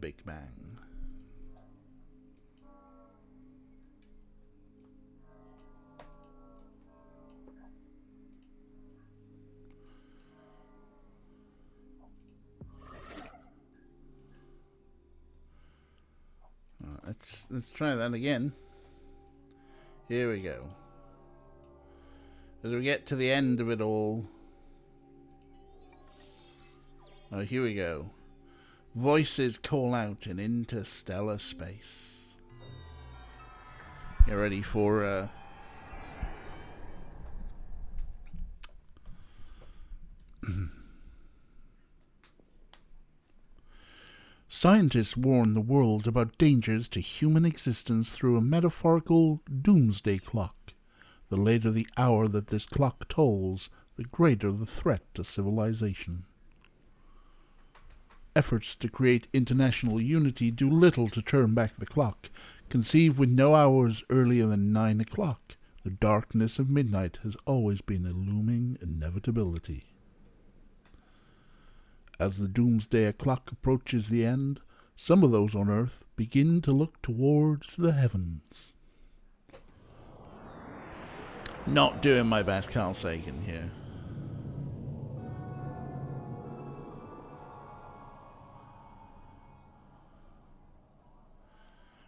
Big Bang. Let's try that again. Here we go. As we get to the end of it all. Oh, here we go. Voices call out in interstellar space. Get ready for Scientists warn the world about dangers to human existence through a metaphorical doomsday clock. The later the hour that this clock tolls, the greater the threat to civilization. Efforts to create international unity do little to turn back the clock. Conceived with no hours earlier than 9 o'clock, the darkness of midnight has always been a looming inevitability. As the doomsday clock approaches the end, some of those on Earth begin to look towards the heavens. Not doing my best Carl Sagan here.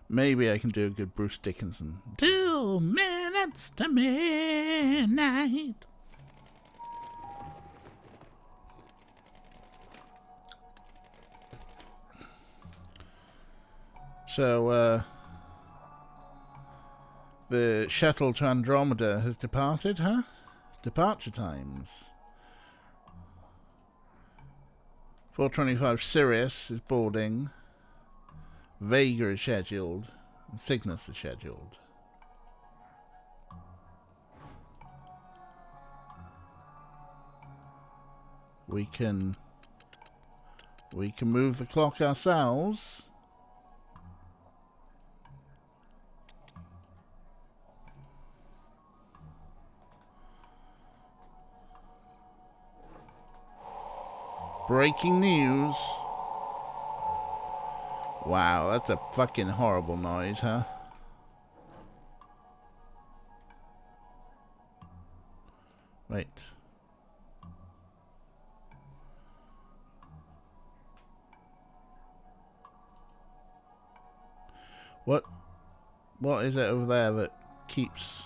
Maybe I can do a good Bruce Dickinson. 2 minutes to midnight. So, the shuttle to Andromeda has departed, huh? Departure times. 4:25 Sirius is boarding. Vega is scheduled. And Cygnus is scheduled. We can move the clock ourselves. Breaking news. Wow, that's a fucking horrible noise, huh? Wait. What is it over there that keeps...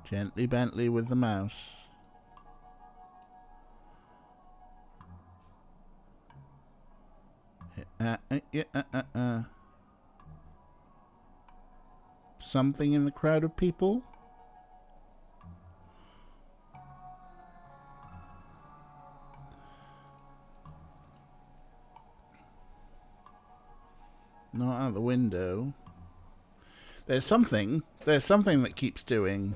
Gently Bentley with the mouse. Something in the crowd of people? Not out the window. There's something that keeps doing.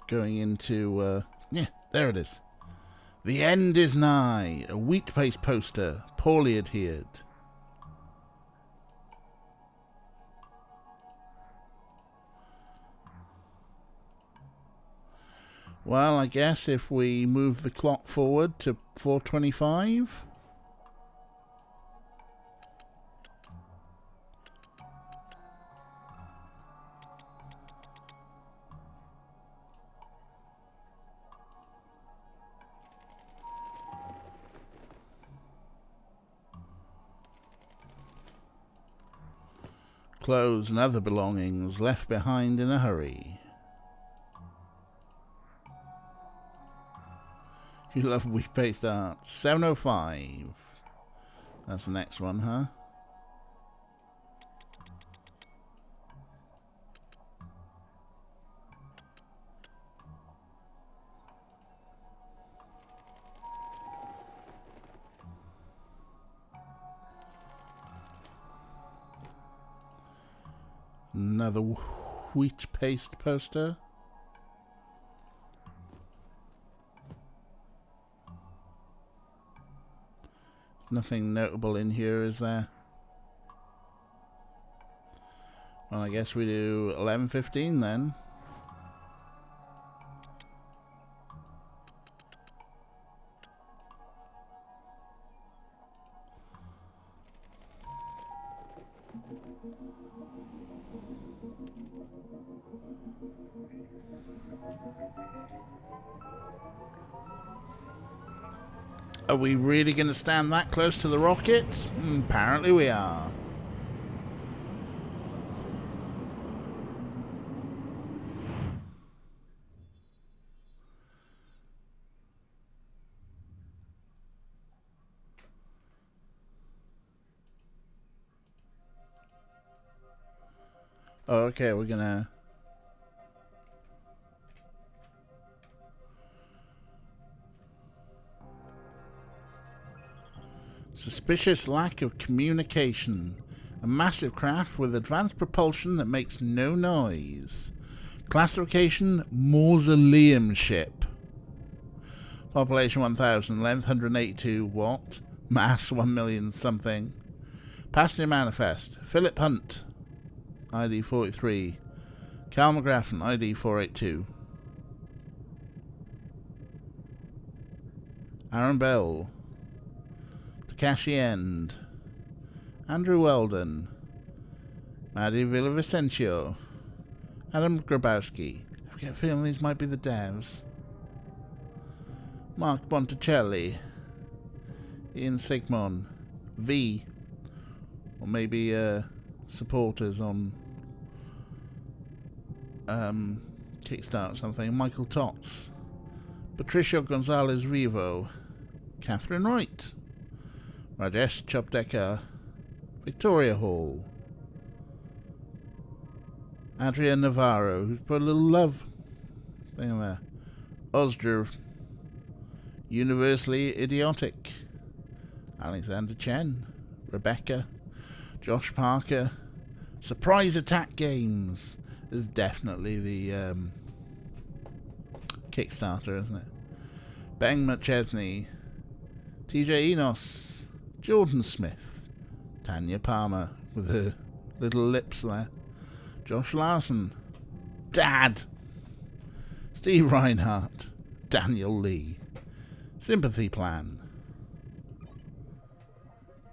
Going into, yeah, there it is. The end is nigh. A wheat-faced poster, poorly adhered. Well, I guess if we move the clock forward to 4:25... Clothes and other belongings left behind in a hurry. You love wheat-based art. 7:05. That's the next one, huh? Another wheat paste poster. Nothing notable in here, is there? Well, I guess we do 11:15 then. . Are we really going to stand that close to the rocket? Apparently we are. Oh, okay, we're gonna... Suspicious lack of communication. A massive craft with advanced propulsion that makes no noise. Classification, mausoleum ship. Population 1,000, length 182 watt, mass 1 million something. Passenger manifest, Philip Hunt, ID 43. Cal McGraffin, ID 482. Aaron Bell. Takashi End. Andrew Weldon. Maddie Villavicencio. Adam Grabowski. I get a feeling these might be the devs. Mark Monticelli. Ian Sigmon. V. Or maybe supporters on Kickstarter or something. Michael Tots. Patricia Gonzalez Rivo. Catherine Wright. Rajesh Chopdekar. Victoria Hall. Adria Navarro, who's put a little love thing there. Osdrew. Universally Idiotic. Alexander Chen. Rebecca. Josh Parker. Surprise Attack Games is definitely the Kickstarter, isn't it? Bang McChesney. TJ Enos. Jordan Smith. Tanya Palmer with her little lips there. Josh Larson. Dad. Steve Reinhardt. Daniel Lee. Sympathy Plan.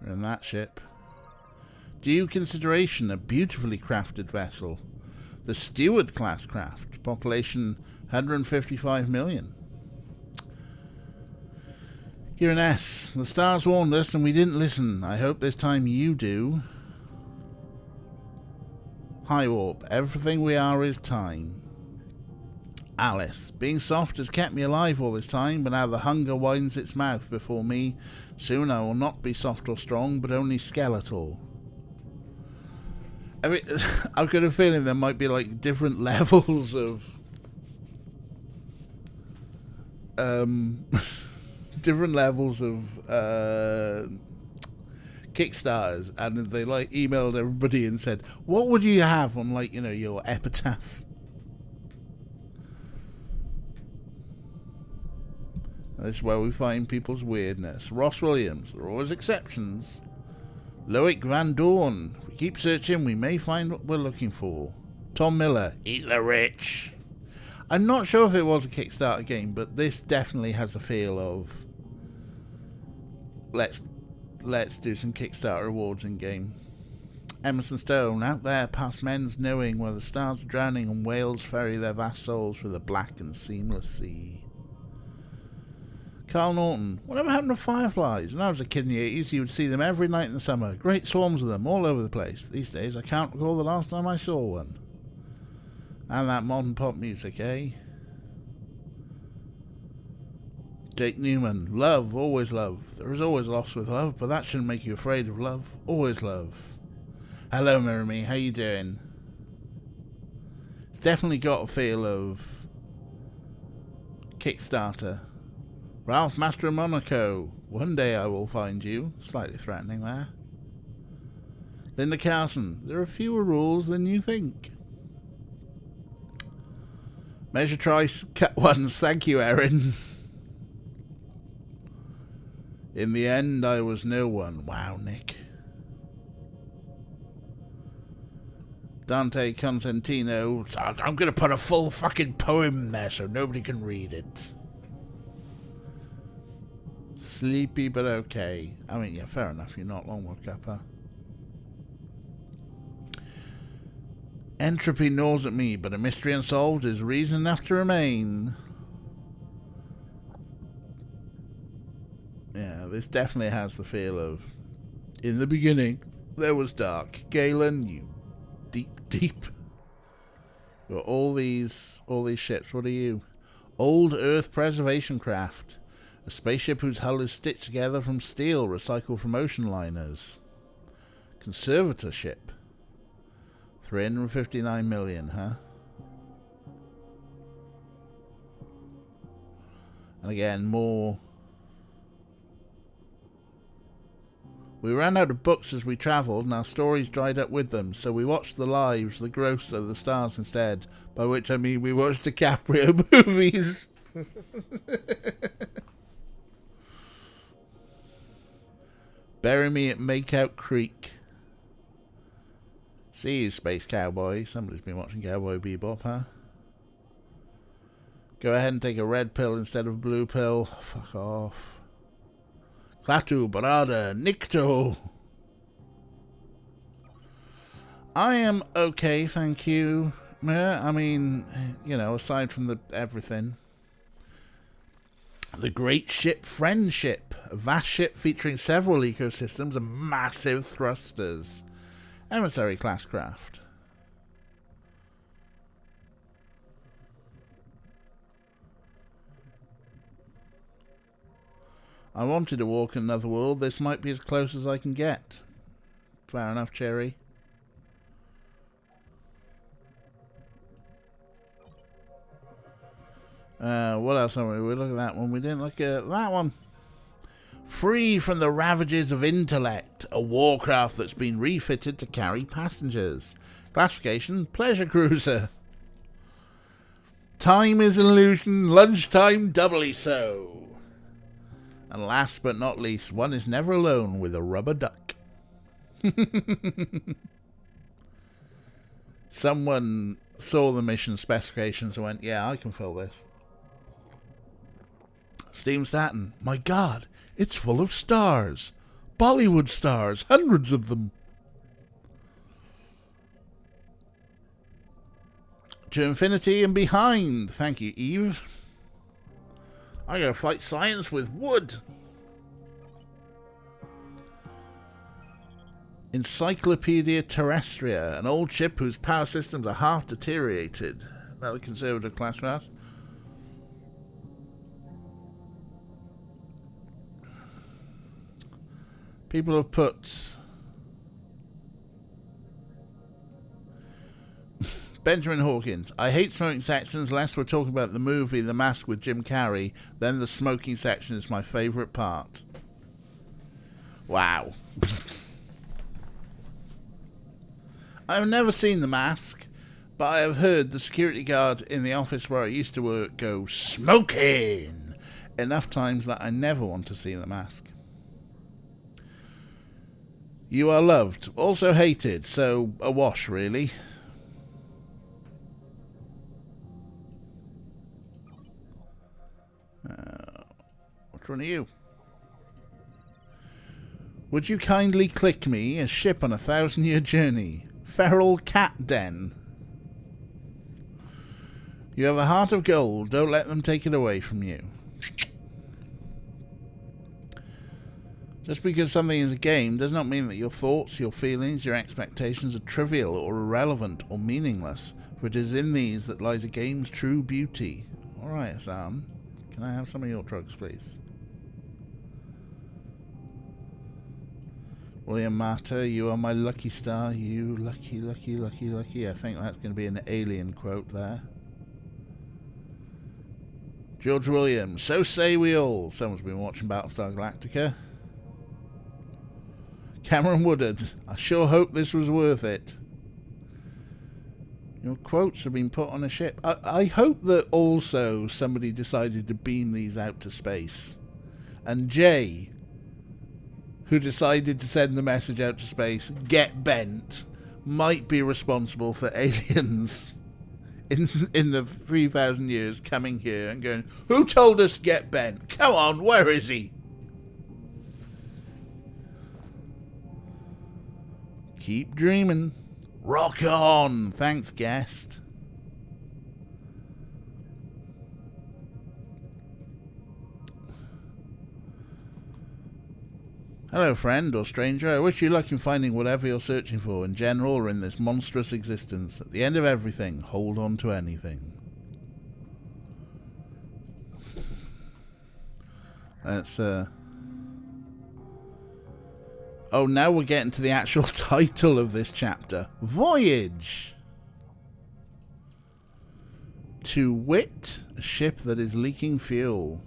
We're in that ship. Due consideration, a beautifully crafted vessel. The Steward class craft. Population 155 million. Here an S. The stars warned us and we didn't listen. I hope this time you do. High Warp. Everything we are is time. Alice. Being soft has kept me alive all this time, but now the hunger widens its mouth before me. Soon I will not be soft or strong, but only skeletal. I mean, I've got a feeling there might be like different levels of different levels of Kickstarters, and they like emailed everybody and said, what would you have on, like, you know, your epitaph? This is where we find people's weirdness. Ross Williams. There are always exceptions. Loic Van Dorn. If we keep searching, we may find what we're looking for. Tom Miller. Eat the rich. I'm not sure if it was a Kickstarter game, but this definitely has a feel of let's do some Kickstarter awards in game. Emerson Stone. Out there past men's knowing, where the stars are drowning and whales ferry their vast souls through the black and seamless sea. Carl Norton. Whatever happened to fireflies? When I was a kid in the 80s, you would see them every night in the summer. Great swarms of them all over the place. These days, I can't recall the last time I saw one. And that modern pop music, eh? Jake Newman. Love, always love. There is always loss with love, but that shouldn't make you afraid of love. Always love. Hello, Mirror Me. How you doing? It's definitely got a feel of Kickstarter. Ralph Master of Monaco. One day I will find you. Slightly threatening there. Linda Carson. There are fewer rules than you think. Measure Trice. Cut ones. Thank you, Erin. In the end, I was no one. Wow, Nick. Dante Constantino. I'm going to put a full fucking poem there so nobody can read it. Sleepy but okay. I mean, yeah, fair enough. You're not long woke up, huh? Entropy gnaws at me, but a mystery unsolved is reason enough to remain. Yeah, this definitely has the feel of, in the beginning, there was dark. Galen, you deep. Got all these ships. What are you? Old Earth preservation craft. A spaceship whose hull is stitched together from steel recycled from ocean liners. Conservatorship. 359 million, huh? And again, more. We ran out of books as we travelled, and our stories dried up with them, so we watched the lives, the growths of the stars instead, by which I mean we watched DiCaprio movies. Bury me at Makeout Creek. See you, Space Cowboy. Somebody's been watching Cowboy Bebop, huh? Go ahead and take a red pill instead of a blue pill. Fuck off. Klaatu, Barada, Nikto. I am okay, thank you. Yeah, I mean, you know, aside from everything. The Great Ship Friendship. A vast ship featuring several ecosystems and massive thrusters. Emissary class craft. I wanted to walk in another world. This might be as close as I can get. Fair enough, Cherry. What else are we? We look at that one. We didn't look at that one. Free from the ravages of intellect, a warcraft that's been refitted to carry passengers. Classification, pleasure cruiser. Time is an illusion, lunchtime doubly so. And last but not least, one is never alone with a rubber duck. Someone saw the mission specifications and went, yeah, I can fill this. Steam Staten, my God, it's full of stars. Bollywood stars, hundreds of them. To infinity and behind. Thank you, Eve. I gotta fight science with wood. Encyclopedia Terrestria, an old ship whose power systems are half deteriorated. Another conservative class craft. People have put Benjamin Hawkins. I hate smoking sections unless we're talking about the movie The Mask with Jim Carrey. Then the smoking section is my favourite part. Wow. I've never seen The Mask, but I have heard the security guard in the office where I used to work go smoking enough times that I never want to see The Mask. You are loved, also hated, so a wash, really. Which one are you? Would you kindly click me a ship on a 1,000-year journey? Feral cat den. You have a heart of gold, don't let them take it away from you. Just because something is a game does not mean that your thoughts, your feelings, your expectations are trivial or irrelevant or meaningless, for it is in these that lies a game's true beauty. Alright, Hassan. Can I have some of your drugs, please? William Mata, you are my lucky star. You lucky, lucky, lucky, lucky. I think that's going to be an alien quote there. George Williams, so say we all. Someone's been watching Battlestar Galactica. Cameron Woodard, I sure hope this was worth it. Your quotes have been put on a ship. I hope that also somebody decided to beam these out to space. And Jay, who decided to send the message out to space, get bent, might be responsible for aliens in the 3,000 years coming here and going, who told us to get bent? Come on, where is he? Keep dreaming. Rock on! Thanks, guest. Hello, friend or stranger. I wish you luck in finding whatever you're searching for, in general or in this monstrous existence. At the end of everything, hold on to anything. That's, Oh, now we're getting to the actual title of this chapter. Voyage! To wit, a ship that is leaking fuel.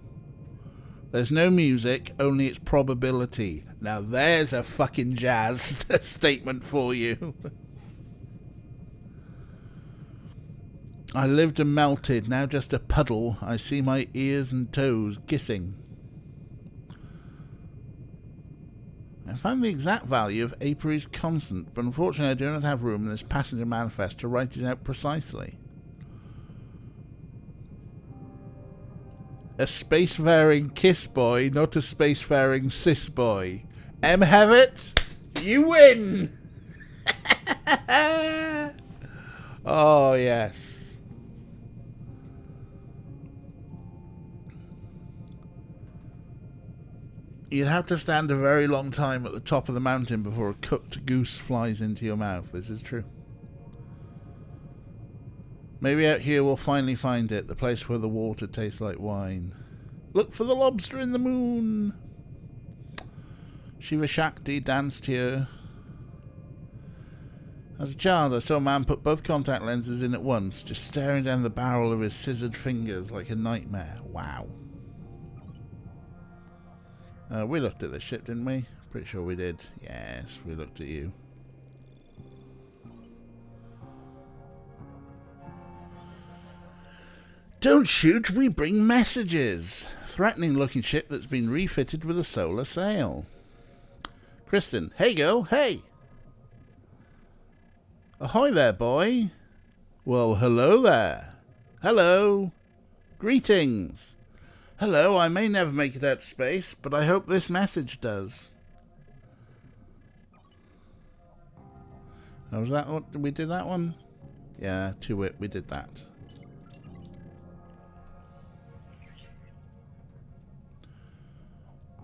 There's no music, only its probability. Now there's a fucking jazz statement for you. I lived and melted, now just a puddle. I see my ears and toes kissing. I found the exact value of Apiary's constant, but unfortunately I do not have room in this passenger manifest to write it out precisely. A spacefaring kiss boy, not a spacefaring cis boy. M. Hevitt, you win! Oh, yes. You'd have to stand a very long time at the top of the mountain before a cooked goose flies into your mouth. This is true. Maybe out here we'll finally find it, the place where the water tastes like wine. Look for the lobster in the moon. Shiva Shakti danced here. As a child, I saw a man put both contact lenses in at once, just staring down the barrel of his scissored fingers like a nightmare. Wow. We looked at the ship, didn't we? Pretty sure we did. Yes, we looked at you. Don't shoot, we bring messages. Threatening looking ship that's been refitted with a solar sail. Kristen, hey girl, hey. Ahoy there, boy. Well, hello there. Hello. Greetings. Hello, I may never make it out to space, but I hope this message does. Oh, was that what? Did we do that one? Yeah, to it, we did that.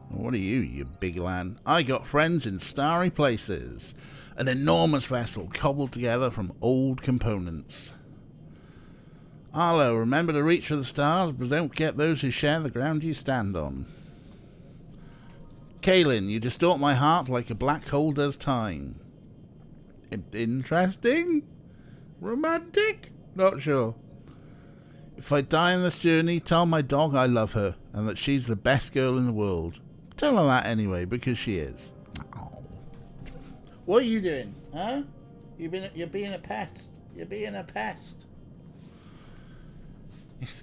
What are you, you big land? I got friends in starry places. An enormous vessel cobbled together from old components. Arlo, remember to reach for the stars, but don't get those who share the ground you stand on. Kaylin, you distort my heart like a black hole does time. Interesting? Romantic? Not sure. If I die on this journey, tell my dog I love her, and that she's the best girl in the world. Tell her that anyway, because she is. Oh. What are you doing, huh? You're being a pest. You're being a pest.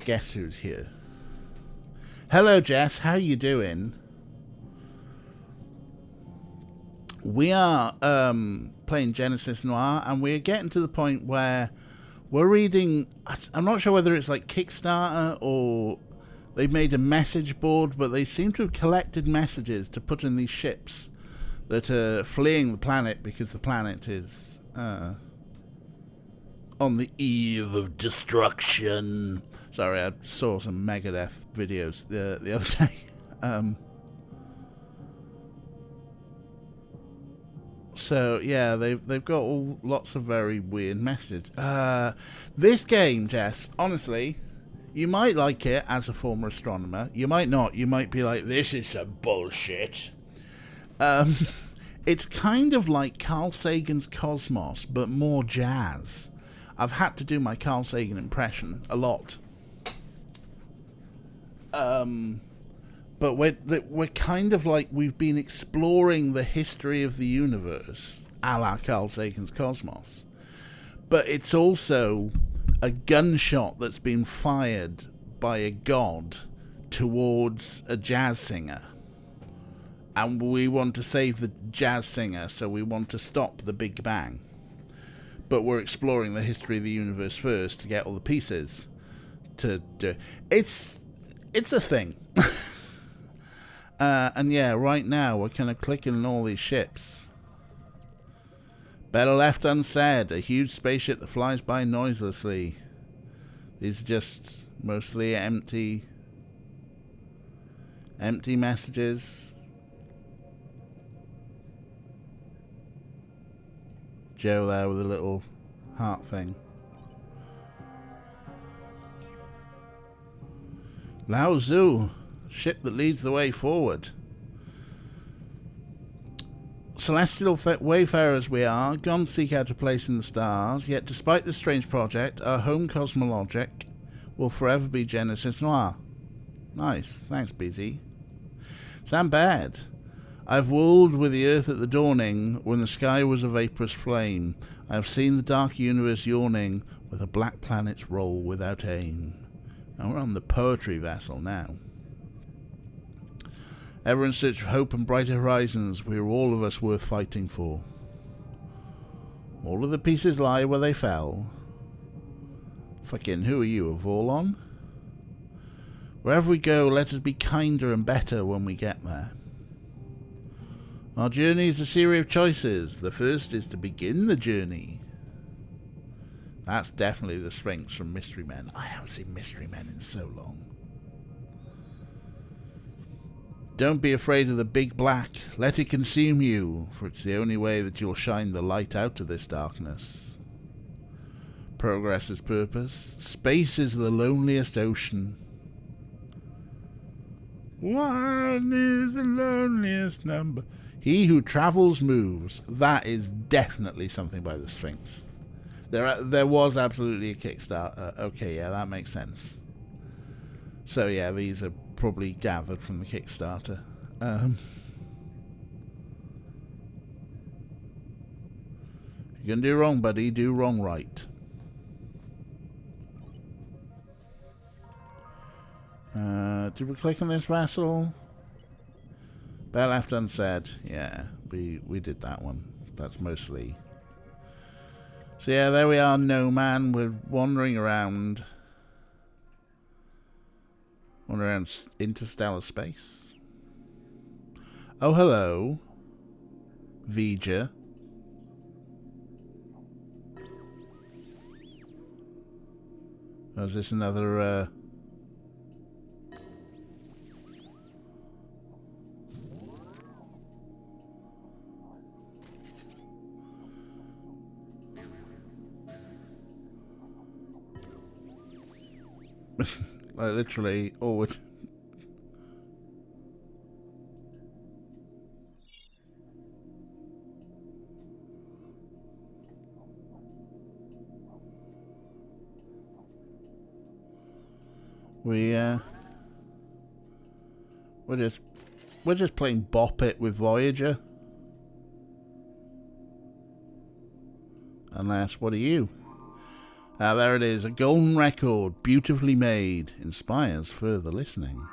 Guess who's here? Hello, Jess. How you doing? We are playing Genesis Noir, and we're getting to the point where we're reading. I'm not sure whether it's like Kickstarter or they made a message board, but they seem to have collected messages to put in these ships that are fleeing the planet because the planet is on the eve of destruction. Sorry, I saw some Megadeth videos the other day. So yeah, they've got lots of very weird messages. This game, Jess, honestly, you might like it as a former astronomer. You might not. You might be like, this is some bullshit. It's kind of like Carl Sagan's Cosmos, but more jazz. I've had to do my Carl Sagan impression a lot. But we're kind of like we've been exploring the history of the universe, a la Carl Sagan's Cosmos. But it's also a gunshot that's been fired by a god towards a jazz singer. And we want to save the jazz singer, so we want to stop the Big Bang. But we're exploring the history of the universe first to get all the pieces to do. It's a thing. And yeah, right now we're kind of clicking on all these ships. Better left unsaid. A huge spaceship that flies by noiselessly. These are just mostly empty messages. Joe there with a little heart thing. Lao Tzu, ship that leads the way forward. Celestial wayfarers we are, gone to seek out a place in the stars, yet despite this strange project, our home cosmologic will forever be Genesis Noir. Nice, thanks BZ. Sound bad. I've wooed with the earth at the dawning, when the sky was a vaporous flame. I have seen the dark universe yawning, where the black planets roll without aim. And we're on the poetry vessel now. Ever in search of hope and brighter horizons, we are all of us worth fighting for. All of the pieces lie where they fell. Fucking who are you, a Vorlon? Wherever we go, let us be kinder and better when we get there. Our journey is a series of choices. The first is to begin the journey. That's definitely the Sphinx from Mystery Men. I haven't seen Mystery Men in so long. Don't be afraid of the big black. Let it consume you, for it's the only way that you'll shine the light out of this darkness. Progress is purpose. Space is the loneliest ocean. One is the loneliest number. He who travels moves. That is definitely something by the Sphinx. There was absolutely a Kickstarter. Okay, yeah, that makes sense. So yeah, these are probably gathered from the Kickstarter. If you're gonna do wrong, buddy, do wrong right. Did we click on this vassal? Better left unsaid. Yeah, we did that one. That's mostly. So yeah, there we are, No Man. We're wandering around. Interstellar space. Oh, hello. Vija. Oh, is this another, like literally, we're just playing Bop It with Voyager. Unless, what are you? Ah, there it is. A golden record, beautifully made, inspires further listening.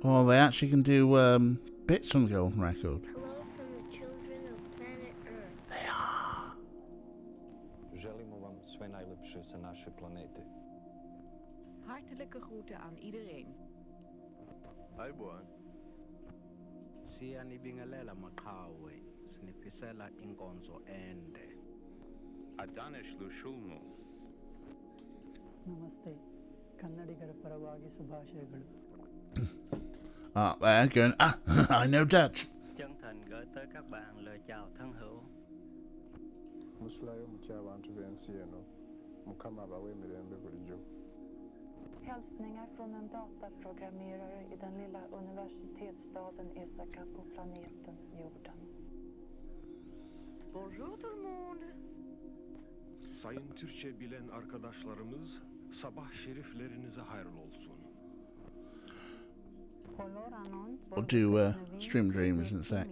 Oh, they actually can do bits from the golden record. Hello from the children of planet Earth. They are. Želimo vam sve najlepše sa naše planete. Hartelijke groeten aan iedereen. Ayubuan. Siyanibingelela maqhawe, sinifisela inkonzo ende. Adanishlu shulmu. ನಮಸ್ತೆ ಕನ್ನಡಿಗರ ಪರವಾಗಿ ಶುಭಾಶಯಗಳು. There going, I know Dutch. Chân thành gửi tới các bạn lời chào thân hữu. Muslayo mchaba antuvensieno. Mukama bawe mirembe bulijo. Hälsningar från en dataprogrammerare i den lilla universitetsstaden Isaka på planeten Jorden. Bonjour tout le monde. Sayın Türkçe bilen arkadaşlarımız, sabah şeriflerinize hayırlı olsun. We'll do Stream Dreams in a sec.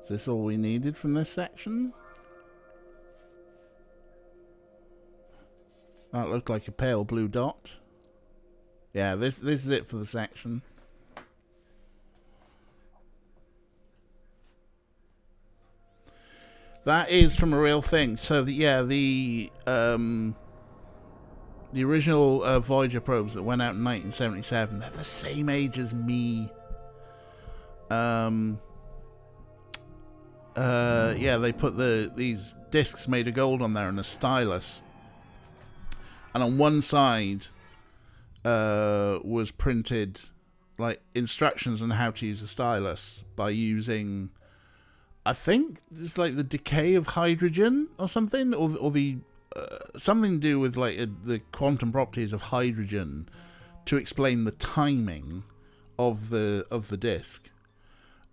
Is this all we needed from this section? That looked like a pale blue dot. Yeah, this is it for the section. That is from a real thing. So yeah, the The original Voyager probes that went out in 1977, they're the same age as me. They put these discs made of gold on there and a stylus. And on one side was printed like instructions on how to use a stylus by using, I think it's like the decay of hydrogen or something, or the something to do with like the quantum properties of hydrogen to explain the timing of the disc.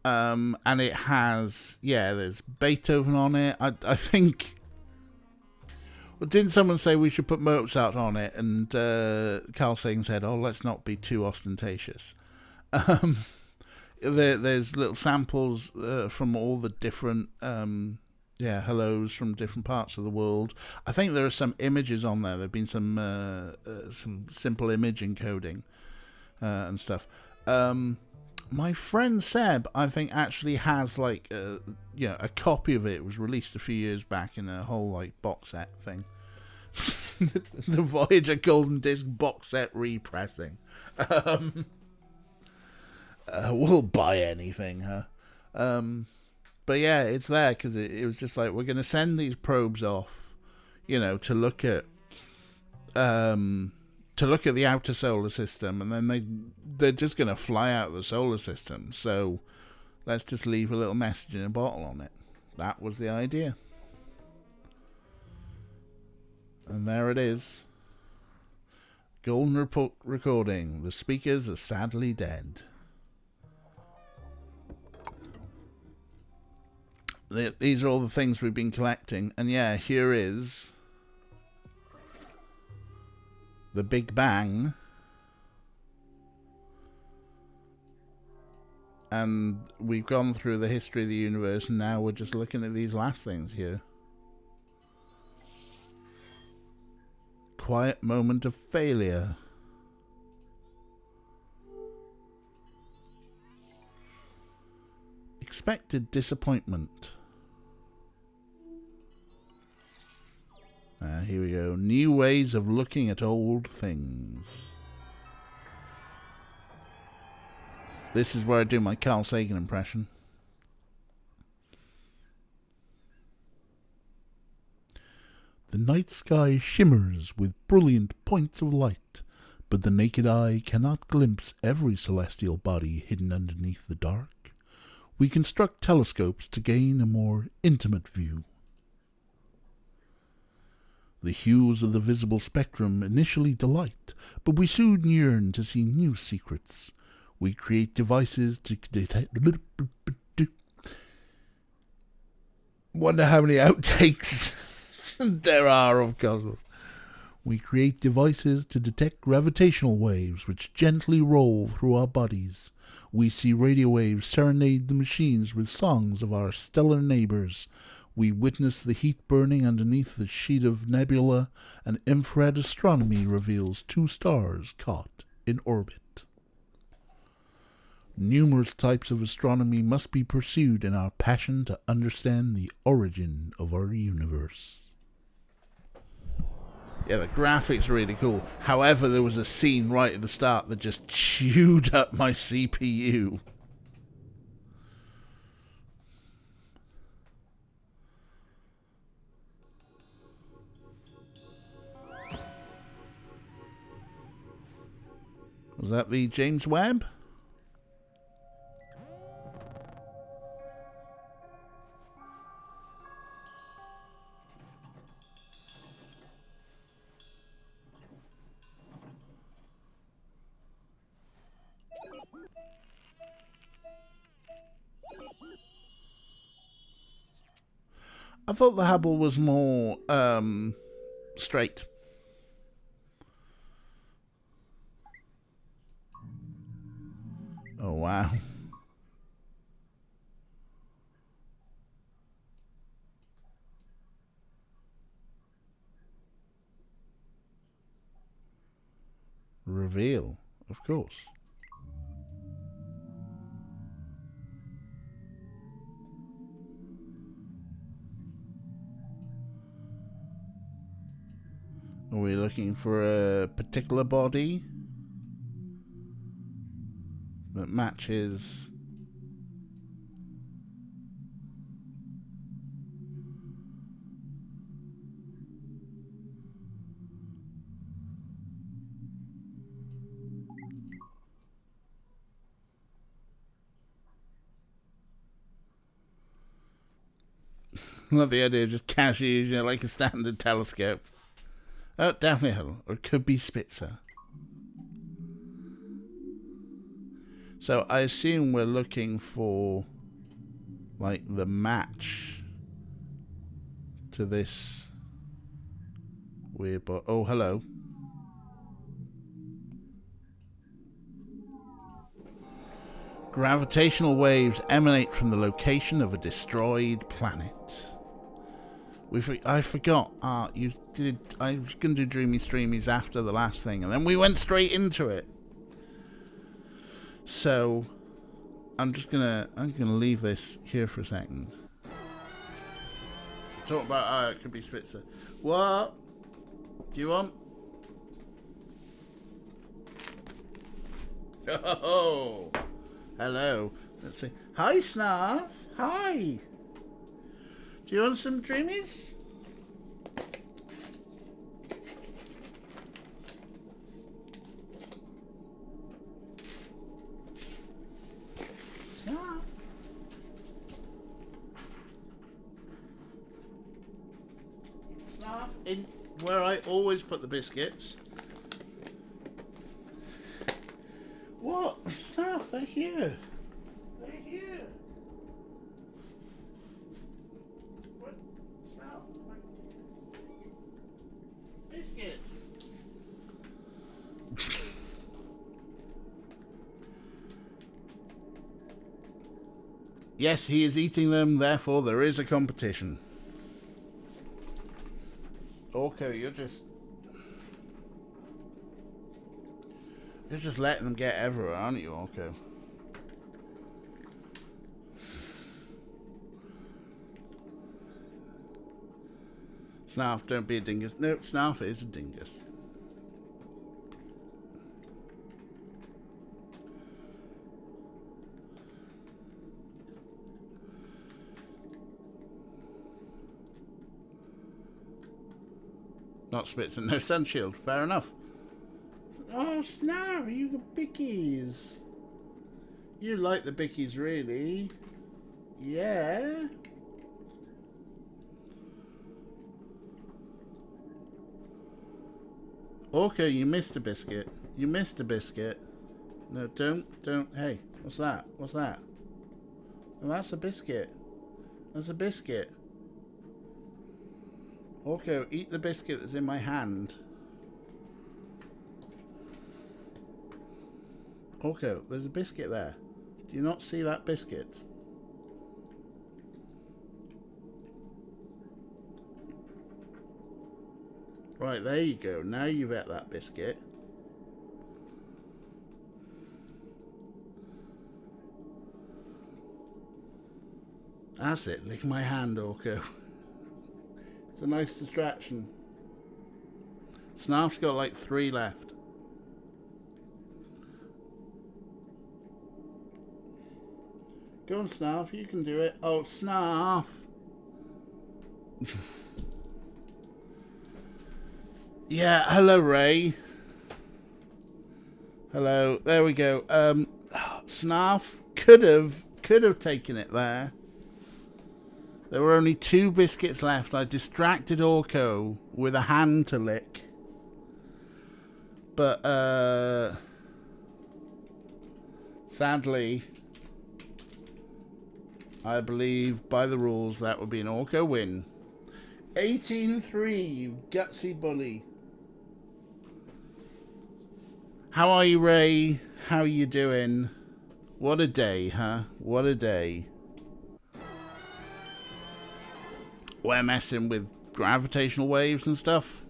And it has, there's Beethoven on it. I think. Well, didn't someone say we should put Mozart on it? And Carl Sagan said, "Oh, let's not be too ostentatious." There's little samples from all the different hellos from different parts of the world. I think there are some images on there. There've been some simple image encoding and stuff. My friend Seb, I think, actually has like a copy of it. It was released a few years back in a whole like box set thing. The Voyager Golden Disc box set repressing. We'll buy anything, huh? But yeah, it's there because it was just like, we're going to send these probes off, to look at the outer solar system, and then they're just going to fly out of the solar system. So let's just leave a little message in a bottle on it. That was the idea. And there it is. Golden report recording. The speakers are sadly dead. These are all the things we've been collecting. And yeah, here is the Big Bang. And we've gone through the history of the universe, and now we're just looking at these last things here. Quiet moment of failure. Expected disappointment. Here we go. New ways of looking at old things. This is where I do my Carl Sagan impression. The night sky shimmers with brilliant points of light, but the naked eye cannot glimpse every celestial body hidden underneath the dark. We construct telescopes to gain a more intimate view. The hues of the visible spectrum initially delight, but we soon yearn to see new secrets. We create devices to detect... Wonder how many outtakes there are of Cosmos. We create devices to detect gravitational waves which gently roll through our bodies. We see radio waves serenade the machines with songs of our stellar neighbors. We witness the heat burning underneath the sheet of nebula, and infrared astronomy reveals 2 stars caught in orbit. Numerous types of astronomy must be pursued in our passion to understand the origin of our universe. Yeah, the graphics are really cool. However, there was a scene right at the start that just chewed up my CPU. Was that the James Webb? I thought the Hubble was more straight. Oh, wow. Reveal, of course. Are we looking for a particular body that matches? Love the idea of just casually using it like a standard telescope. Oh, downhill. Or it could be Spitzer. So I assume we're looking for, like, the match to this weird bot. Oh, hello. Gravitational waves emanate from the location of a destroyed planet. I forgot. You did. I was going to do Dreamy Streamies after the last thing, and then we went straight into it. So I'm gonna leave this here for a second. Talk about it could be Spitzer. What do you want? Oh, hello. Let's see. Hi, Snarf. Hi. Do you want some dreamies? Snarf. Snarf, in where I always put the biscuits. What? Snarf, they're here. They're here. Biscuits. Yes, he is eating them, therefore there is a competition. Okay, you're just letting them get everywhere, aren't you, Orko? Snarf, don't be a dingus. Nope, Snarf is a dingus. Not Spitzer, no sun shield. Fair enough. Oh, Snarf, you got bickies. You like the bickies, really? Yeah. Okay, you missed a biscuit. You missed a biscuit. No, don't. Hey, what's that? What's that? Oh, that's a biscuit. That's a biscuit. Okay, eat the biscuit that's in my hand. Okay, there's a biscuit there. Do you not see that biscuit? Right, there you go. Now you've ate that biscuit. That's it. Lick my hand, Orko. It's a nice distraction. Snarf's got like 3 left. Go on, Snarf. You can do it. Oh, Snarf. Yeah, hello, Ray. Hello. There we go. Snarf could have taken it there. There were only 2 biscuits left. I distracted Orko with a hand to lick. But, sadly, I believe by the rules that would be an Orko win. 18-3, you gutsy bully. How are you, Ray? How are you doing? What a day, huh? What a day. We're messing with gravitational waves and stuff.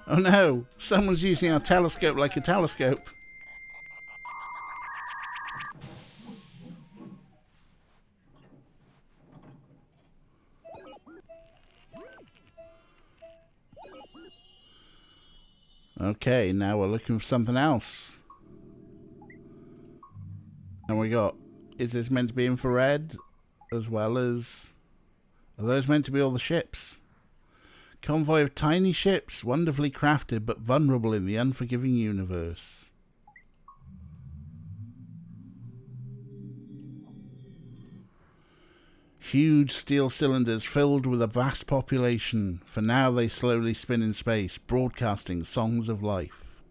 Oh no, someone's using our telescope like a telescope. Okay, now we're looking for something else. And we got... Is this meant to be infrared? As well as... Are those meant to be all the ships? Convoy of tiny ships, wonderfully crafted but vulnerable in the unforgiving universe. Huge steel cylinders filled with a vast population. For now they slowly spin in space, broadcasting songs of life.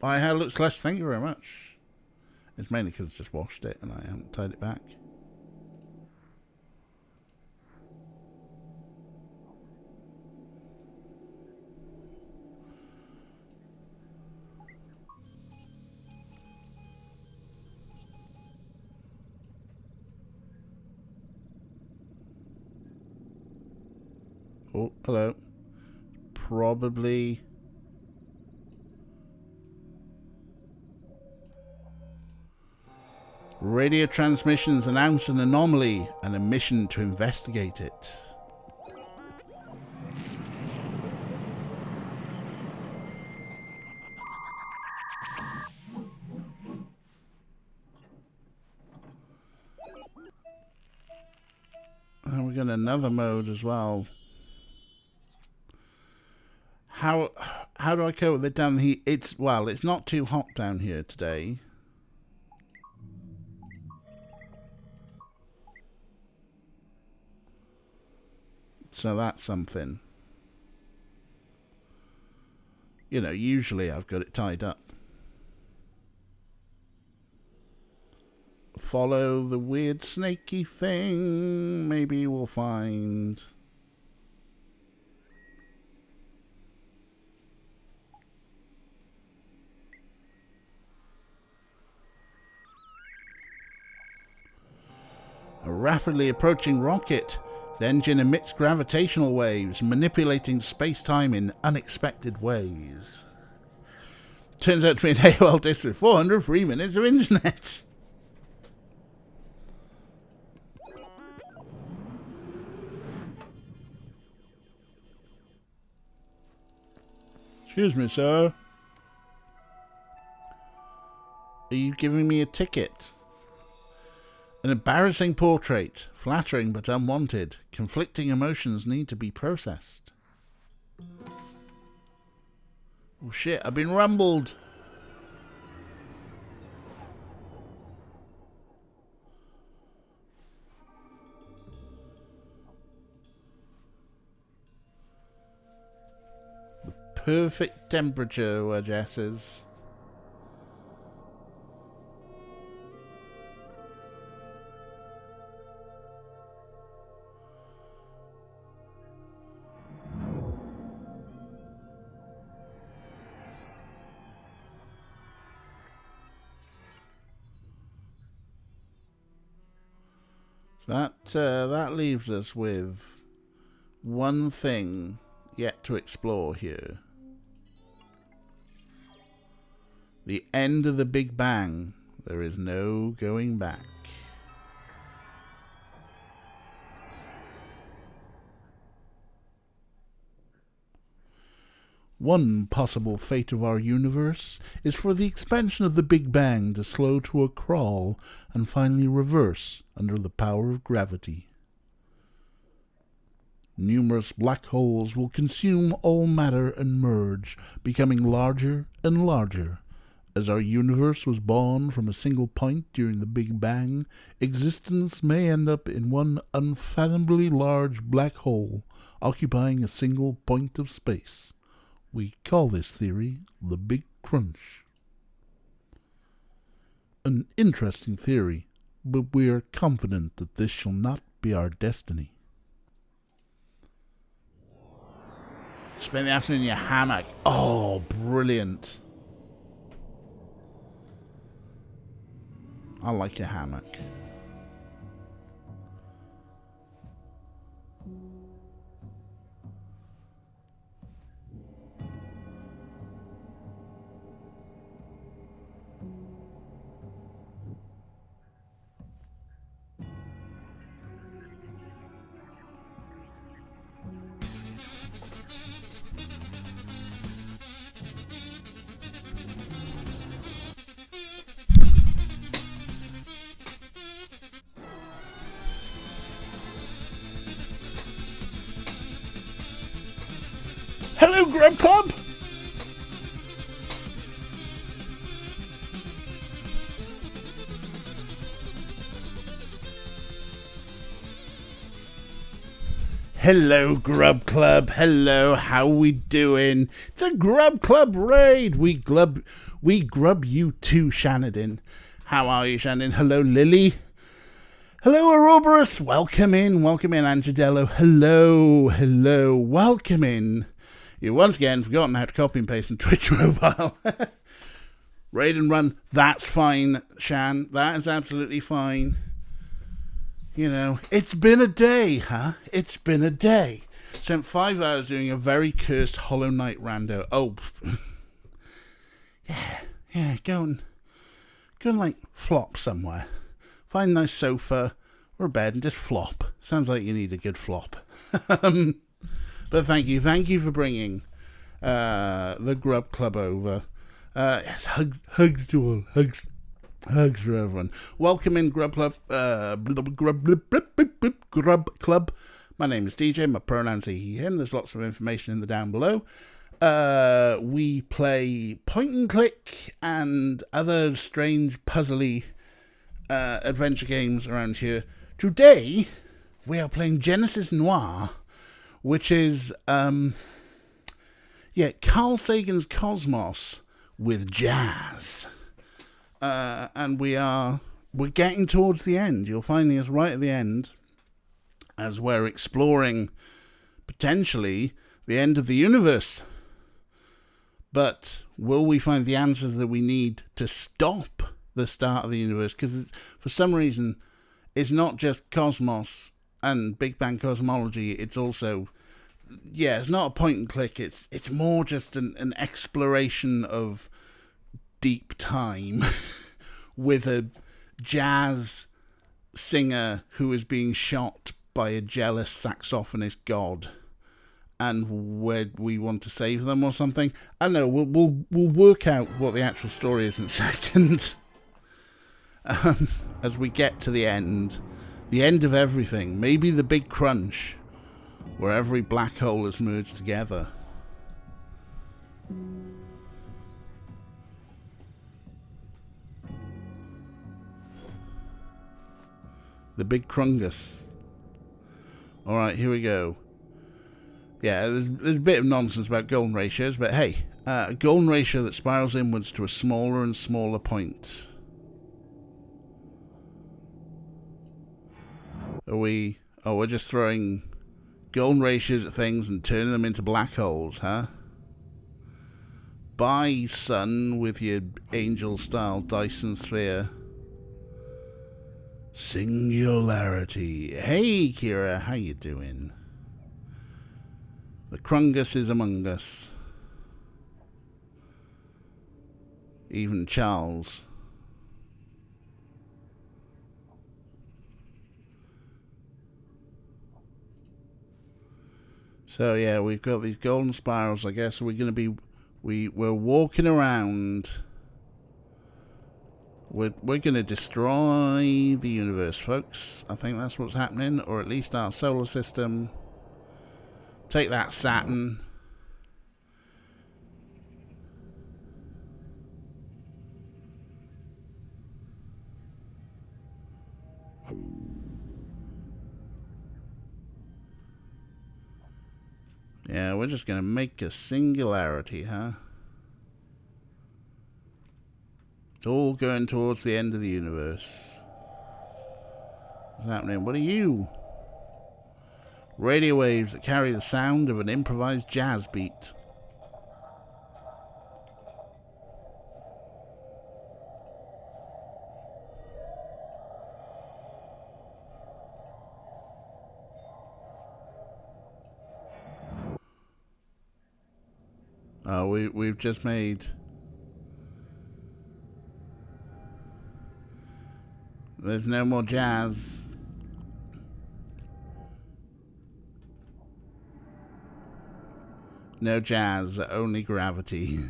My hair looks lush, thank you very much. It's mainly because I just washed it and I haven't tied it back. Oh, hello. Probably... Radio transmissions announce an anomaly and a mission to investigate it. And we got another mode as well. How do I cope with it down here? It's not too hot down here today. So that's something. You know, usually I've got it tied up. Follow the weird snaky thing. Maybe we'll find... a rapidly approaching rocket. The engine emits gravitational waves, manipulating space-time in unexpected ways. Turns out to be an AOL disk with 400 free minutes of internet. Excuse me, sir. Are you giving me a ticket? An embarrassing portrait, flattering but unwanted. Conflicting emotions need to be processed. Oh shit, I've been rumbled. The perfect temperature, where Jess is. That leaves us with one thing yet to explore here. The end of the Big Bang. There is no going back. One possible fate of our universe is for the expansion of the Big Bang to slow to a crawl and finally reverse under the power of gravity. Numerous black holes will consume all matter and merge, becoming larger and larger. As our universe was born from a single point during the Big Bang, existence may end up in one unfathomably large black hole, occupying a single point of space. We call this theory the Big Crunch. An interesting theory, but we are confident that this shall not be our destiny. Spend the afternoon in your hammock. Oh, brilliant. I like your hammock. Hello, Grub Club! Hello, Grub Club. Hello, how we doing? It's a Grub Club raid. We grub you too, Shannon. How are you, Shannon? Hello, Lily. Hello, Ouroboros. Welcome in, Angedello. Hello, welcome in. You once again forgotten how to copy and paste on Twitch mobile. Raid and run, that's fine, Shan. That is absolutely fine. You know, it's been a day, huh? It's been a day. Spent 5 hours doing a very cursed Hollow Knight rando. Oh, yeah, go and like flop somewhere. Find a nice sofa or a bed and just flop. Sounds like you need a good flop. But thank you for bringing the Grub Club over. Yes, hugs to all, hugs for everyone. Welcome in Grub Club. Grub Club. My name is DJ. My pronouns are he, him. There's lots of information in the down below. We play point and click and other strange puzzly adventure games around here. Today we are playing Genesis Noir, which is Carl Sagan's Cosmos with jazz. And we're getting towards the end. You'll find us right at the end as we're exploring potentially the end of the universe. But will we find the answers that we need to stop the start of the universe? Because for some reason, it's not just Cosmos and Big Bang cosmology. It's also, it's not a point and click. It's more just an exploration of deep time with a jazz singer who is being shot by a jealous saxophonist god, and where we want to save them or something. I don't know. We'll work out what the actual story is in a second. As we get to the end of everything, maybe the big crunch, where every black hole is merged together. The big crungus. Alright, here we go. Yeah, there's a bit of nonsense about golden ratios, but hey, a golden ratio that spirals inwards to a smaller and smaller point. We're just throwing golden ratios at things and turning them into black holes, huh? Bye, son, with your angel-style Dyson sphere. Singularity. Hey, Kira, how you doing? The Krungus is among us. Even Charles. So yeah, we've got these golden spirals. I guess we're walking around. We're going to destroy the universe, folks. I think that's what's happening, or at least our solar system. Take that, Saturn. Yeah, we're just going to make a singularity, huh? It's all going towards the end of the universe. What's happening? What are you? Radio waves that carry the sound of an improvised jazz beat. Oh, we've just made... There's no more jazz. No jazz, only gravity.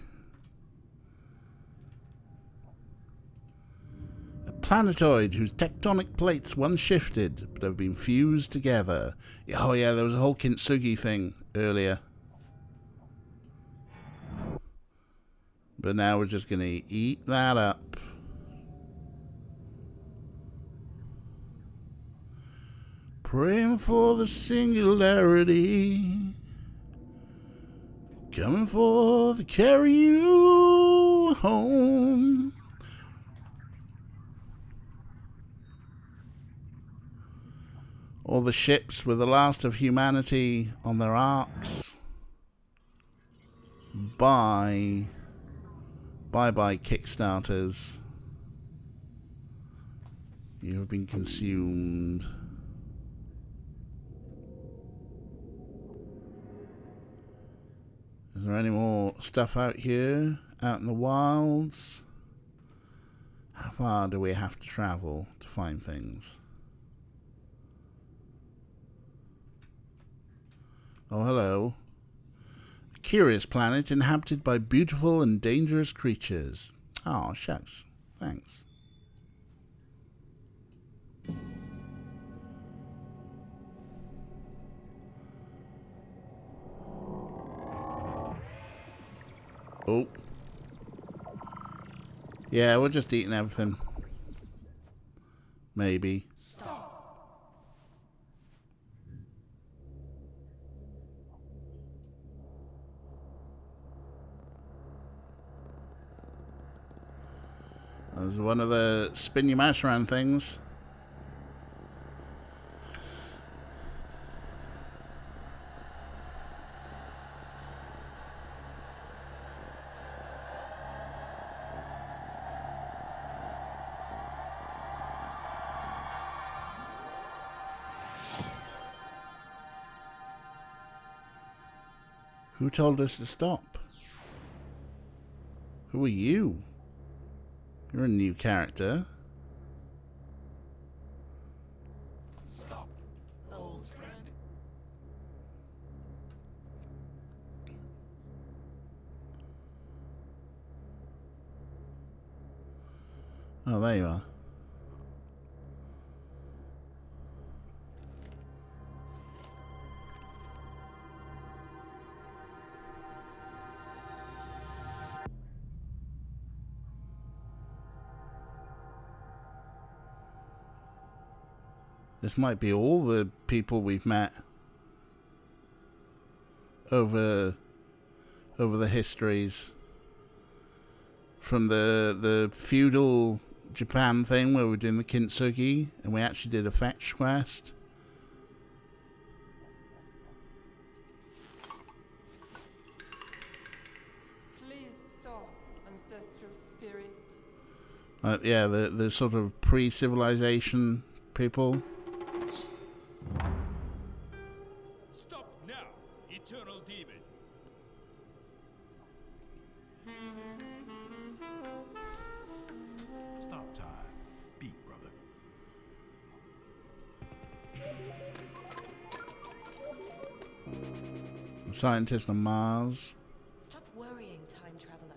A planetoid whose tectonic plates once shifted, but have been fused together. Oh yeah, there was a whole Kintsugi thing earlier. But now we're just going to eat that up. Praying for the singularity. Coming for to carry you home. All the ships with the last of humanity on their arcs. Bye. Bye-bye, Kickstarters. You have been consumed. Is there any more stuff out here? Out in the wilds? How far do we have to travel to find things? Oh, hello. A curious planet inhabited by beautiful and dangerous creatures. Oh, shucks. Thanks. Oh. Yeah, we're just eating everything. Maybe. Stop. There's one of the spin your mouse around things. Who told us to stop? Who are you? You're a new character. Stop, old friend. Oh, there you are. This might be all the people we've met over the histories. From the feudal Japan thing where we're doing the kintsugi and we actually did a fetch quest. Please stop, ancestral spirit. Yeah, the sort of pre-civilization people. Stop now, eternal demon. Stop time. Beat, brother. A scientist on Mars. Stop worrying, time traveler.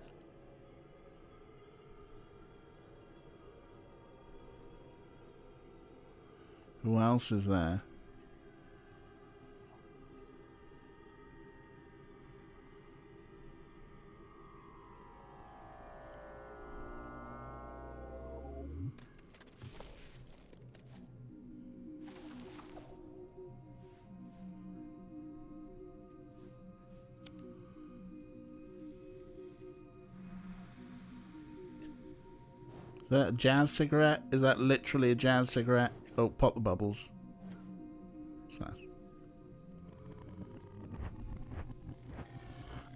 Who else is there? Is that a jazz cigarette? Is that literally a jazz cigarette? Oh, pop the bubbles. So.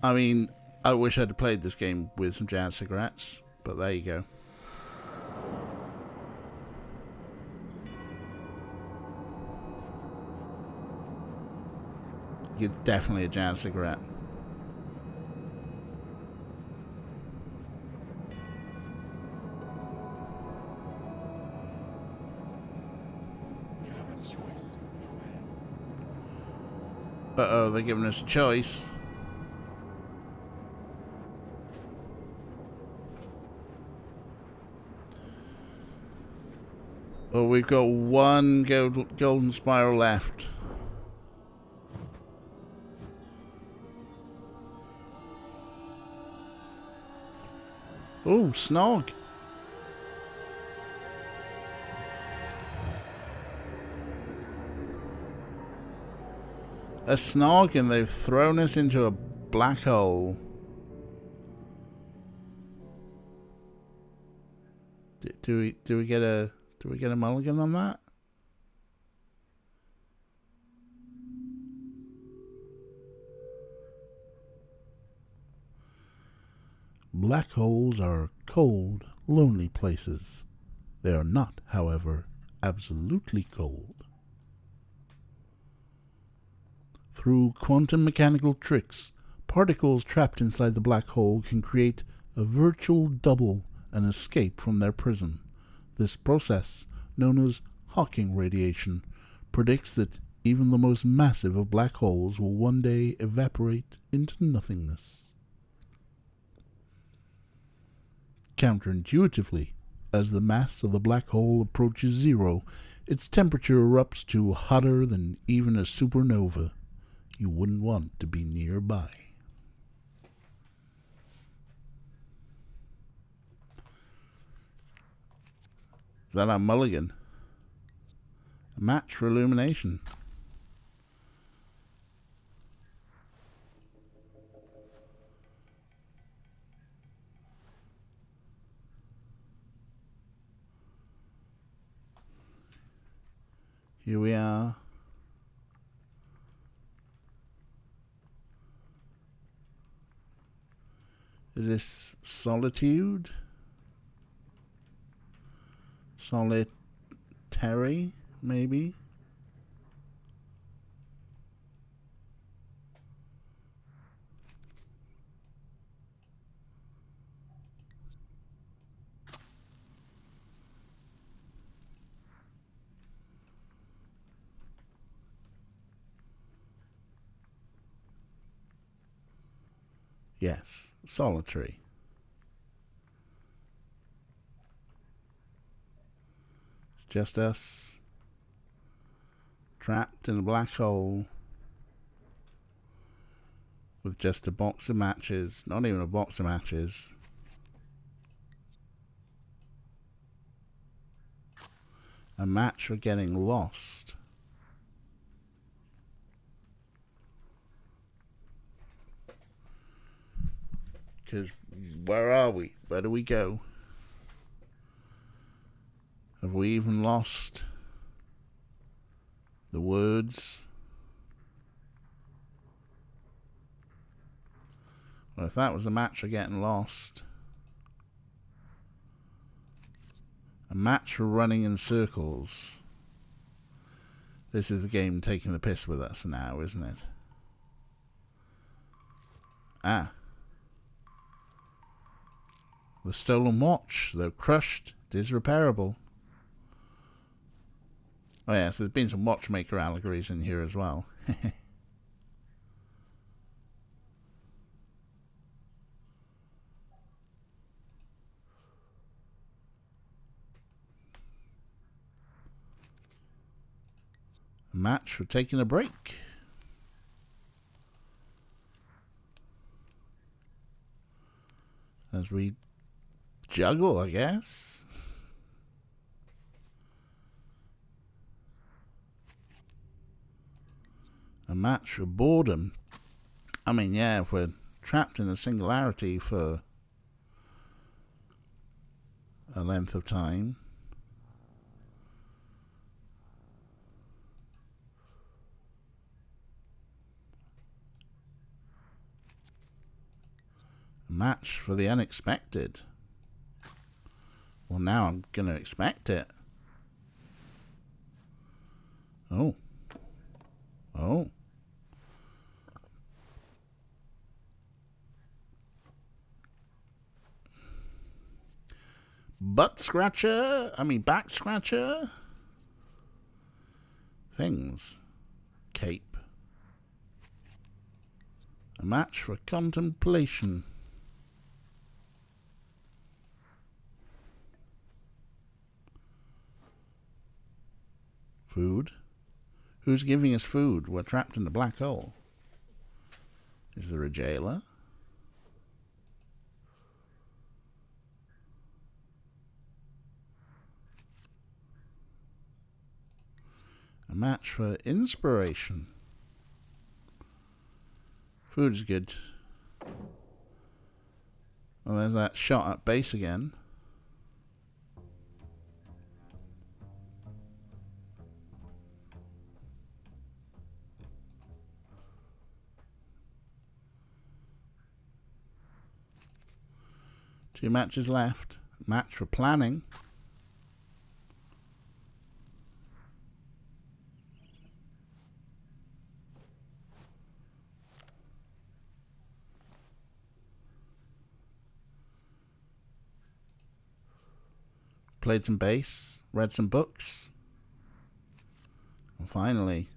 I mean, I wish I'd played this game with some jazz cigarettes, but there you go. It's definitely a jazz cigarette. Uh-oh, they're giving us a choice. Oh, we've got one golden spiral left. Oh, Snog. A Snog, and they've thrown us into a black hole. Do we get a mulligan on that? Black holes are cold, lonely places. They are not, however, absolutely cold. Through quantum mechanical tricks, particles trapped inside the black hole can create a virtual double and escape from their prison. This process, known as Hawking radiation, predicts that even the most massive of black holes will one day evaporate into nothingness. Counterintuitively, as the mass of the black hole approaches zero, its temperature erupts to hotter than even a supernova. You wouldn't want to be nearby. Is that our mulligan? A match for illumination. Here we are. Is this solitude? Solitary, maybe? Yes, solitary. It's just us, trapped in a black hole, with just a box of matches, not even a box of matches. A match for getting lost. Because where are we? Where do we go? Have we even lost the words? Well, if that was a match for getting lost, a match for running in circles, this is the game taking the piss with us now, isn't it? Ah. The stolen watch, though crushed, it is repairable. Oh yeah, so there's been some watchmaker allegories in here as well. A match for taking a break. As we juggle, I guess. A match for boredom. I mean, yeah, if we're trapped in a singularity for a length of time. A match for the unexpected. Well, now I'm going to expect it. Oh. Oh. Back scratcher. Things. Cape. A match for contemplation. Food. Who's giving us food? We're trapped in the black hole. Is there a jailer? A match for inspiration. Food's good. Well, there's that shot at base again. Two matches left. Match for planning. Played some bass, read some books. And finally,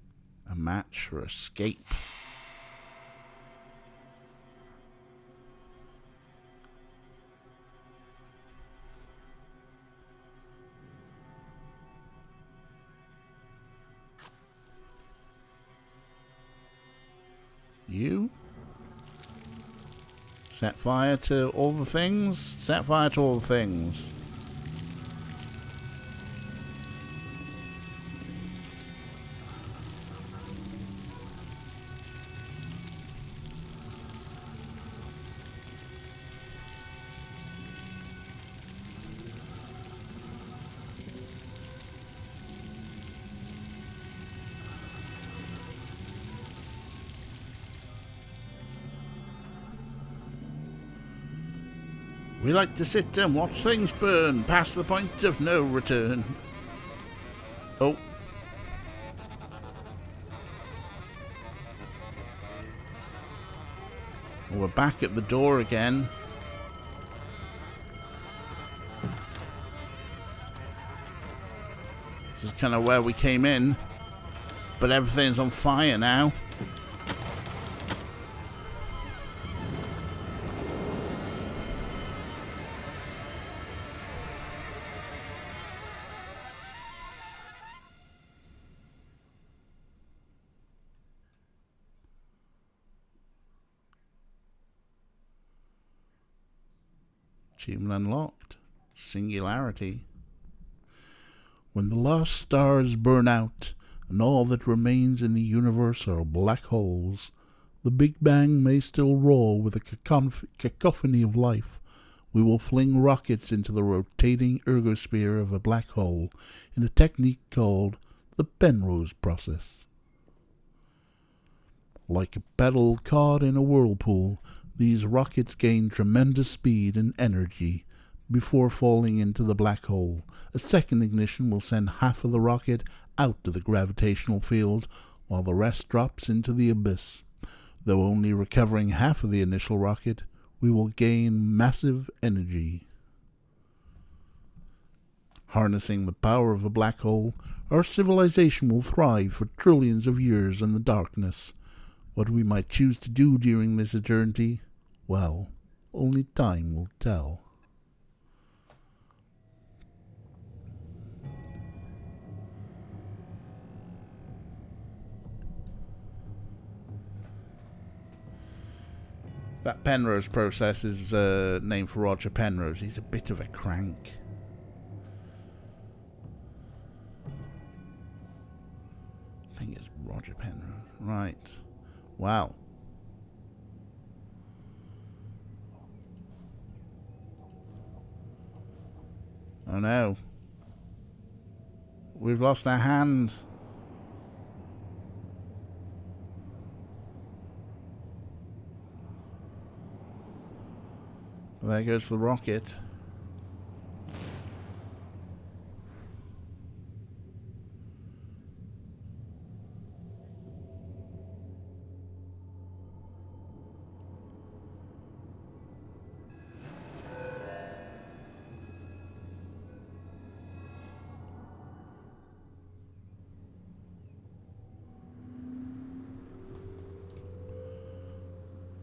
a match for escape. You set fire to all the things. Set fire to all the things. We like to sit and watch things burn past the point of no return. Oh. We're back at the door again. This is kind of where we came in. But everything's on fire now. Achievement unlocked. Singularity. When the last stars burn out and all that remains in the universe are black holes, the Big Bang may still roar with a cacophony of life. We will fling rockets into the rotating ergosphere of a black hole in a technique called the Penrose process. Like a pedal caught in a whirlpool, these rockets gain tremendous speed and energy before falling into the black hole. A second ignition will send half of the rocket out of the gravitational field, while the rest drops into the abyss. Though only recovering half of the initial rocket, we will gain massive energy. Harnessing the power of a black hole, our civilization will thrive for trillions of years in the darkness. What we might choose to do during this eternity, well, only time will tell. That Penrose process is named for Roger Penrose. He's a bit of a crank. I think it's Roger Penrose. Right. Wow. Oh no. We've lost our hand. There goes the rocket.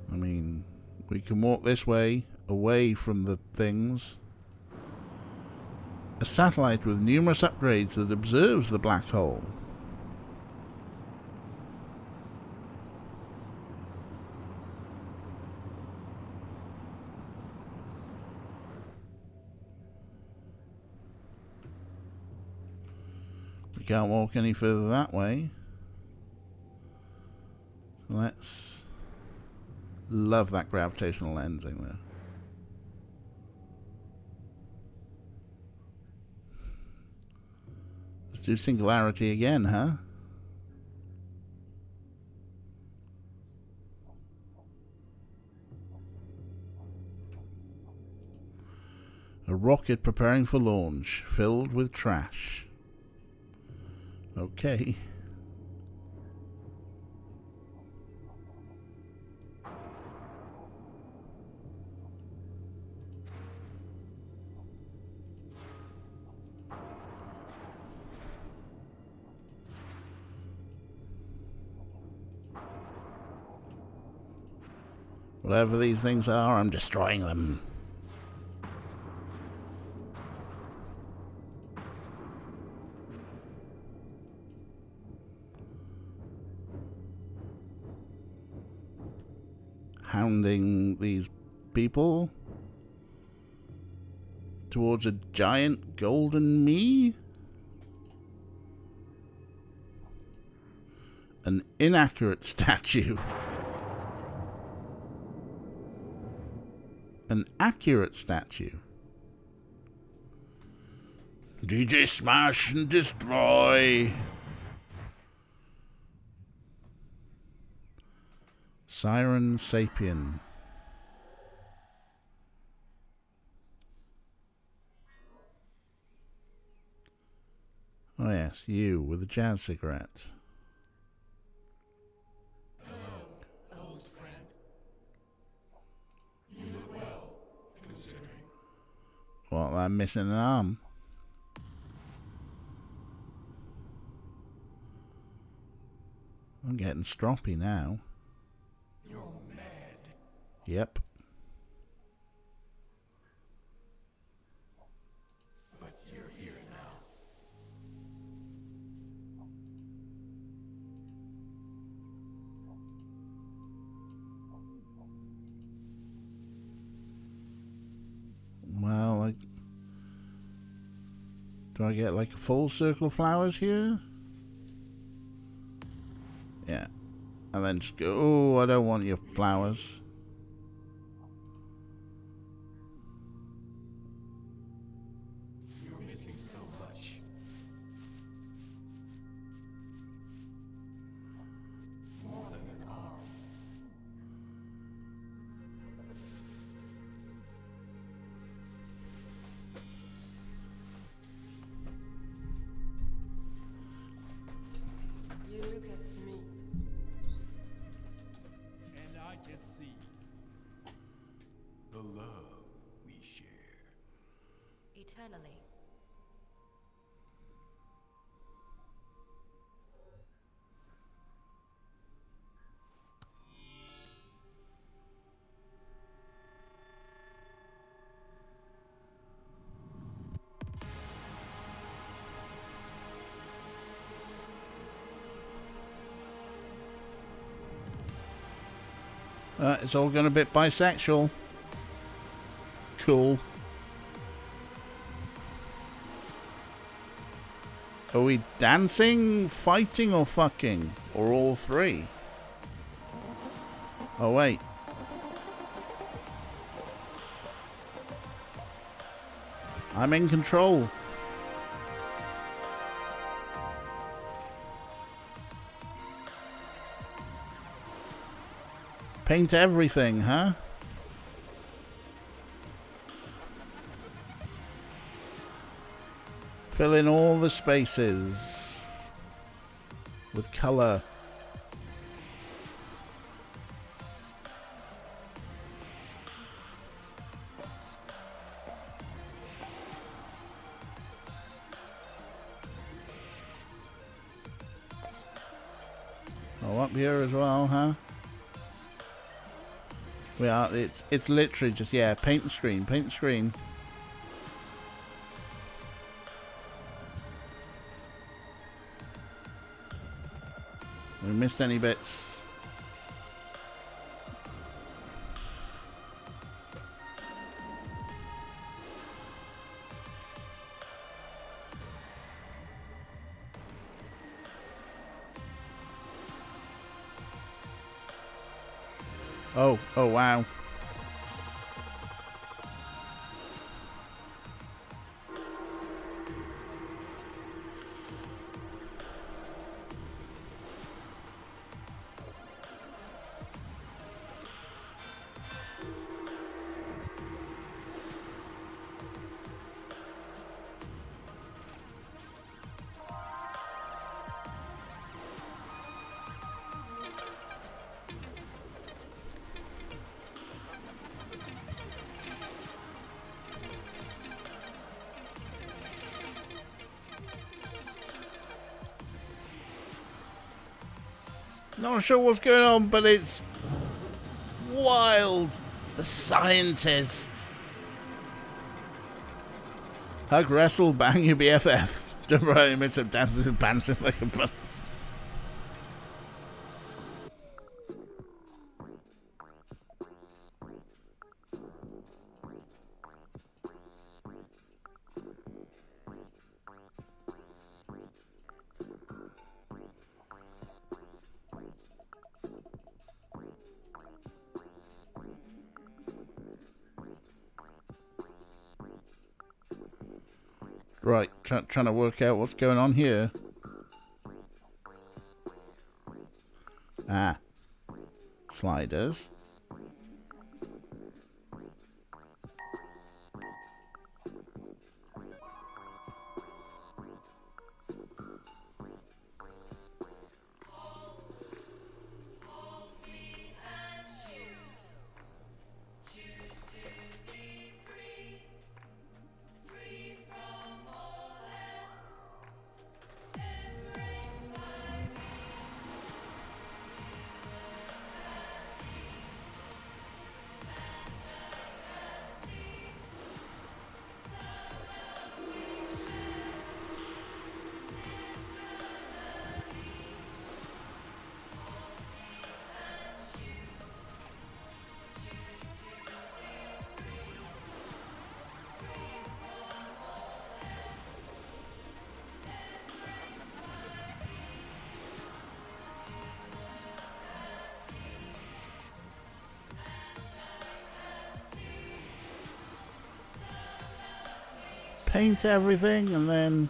I mean, we can walk this way, away from the things. A satellite with numerous upgrades that observes the black hole. We We can't walk any further that way. Let's... Love that gravitational lensing there. Let's do singularity again, huh? A rocket preparing for launch, filled with trash. Okay. Whatever these things are, I'm destroying them. Hounding these people towards a giant golden me? An inaccurate statue. An accurate statue. DJ Smash and Destroy. Siren Sapien. Oh yes, you with a jazz cigarette. Hello, old friend. You look well, considering. What, I'm missing an arm? I'm getting stroppy now. You're mad. Yep. But you're here now. Well, like... Do I get like a full circle of flowers here? Yeah. And then just go, oh, I don't want your flowers. You're missing so much. More than an arm. You look at me. And I can see the love we share. Eternally. It's all gone a bit bisexual. Cool. Are we dancing, fighting, or fucking? Or all three? Oh, wait. I'm in control. Paint everything, huh? Fill in all the spaces with color. Oh, up here as well, huh? We are. It's literally just, yeah, paint the screen, paint the screen. We missed any bits. Oh, wow. Not sure what's going on, but it's wild. The scientists. Hug, wrestle, bang your BFF. Don't worry, miss him dancing and bouncing like a bun. Right, trying to work out what's going on here. Ah. Sliders. Paint everything and then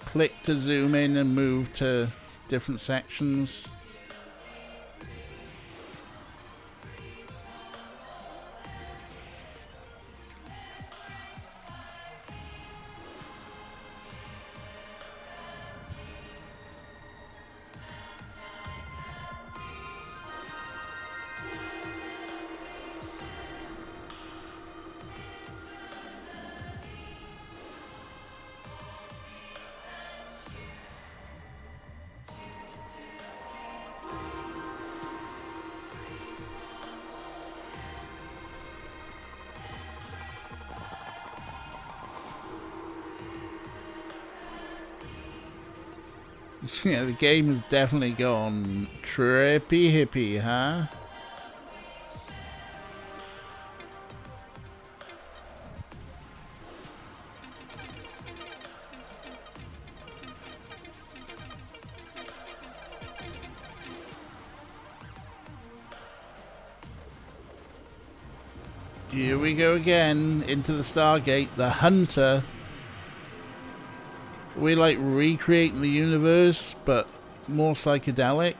click to zoom in and move to different sections. Yeah, the game has definitely gone trippy hippie, huh? Here we go again, into the Stargate, the Hunter. We like recreating the universe, but more psychedelic.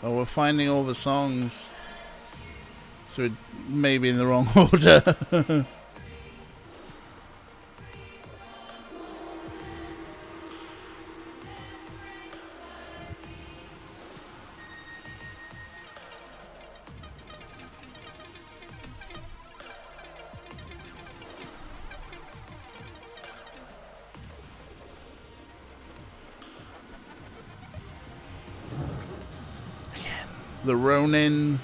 Oh, we're finding all the songs. So it may be in the wrong order. the Ronin.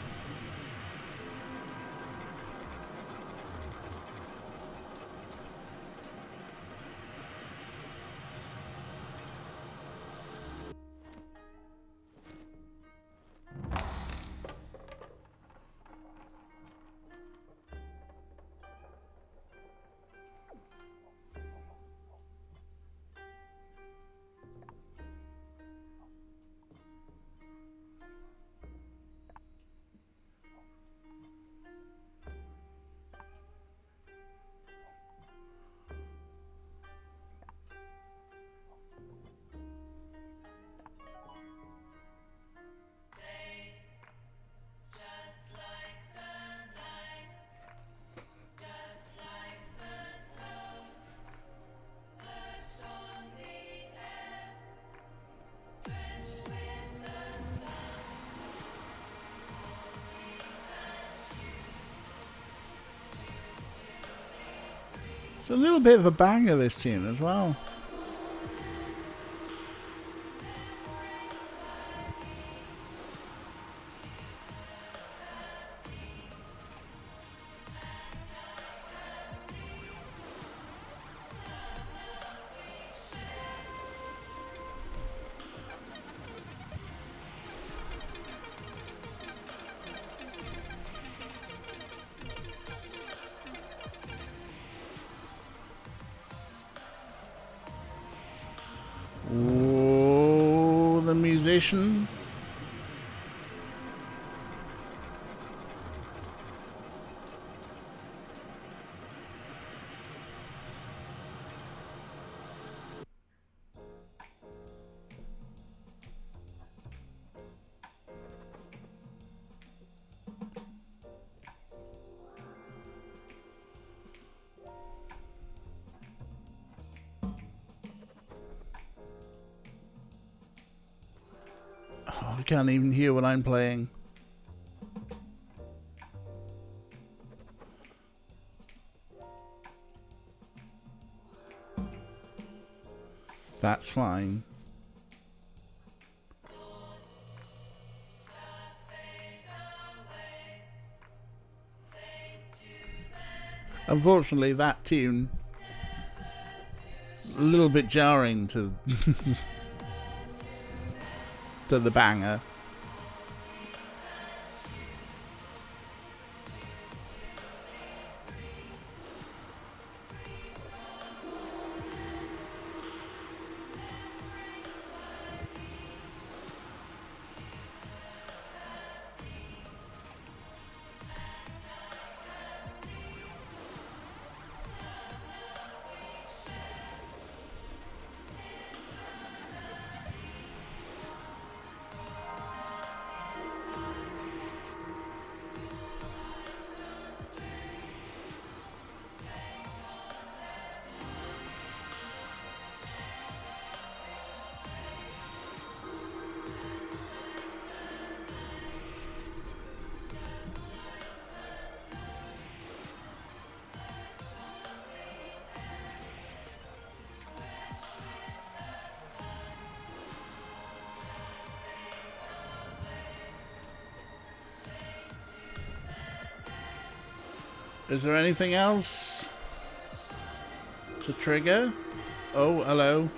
It's a little bit of a banger, this tune, as well. Oh, the musician. I can't even hear what I'm playing. That's fine. Unfortunately, that tune a little bit jarring to to the banger. Is there anything else to trigger? Oh, hello.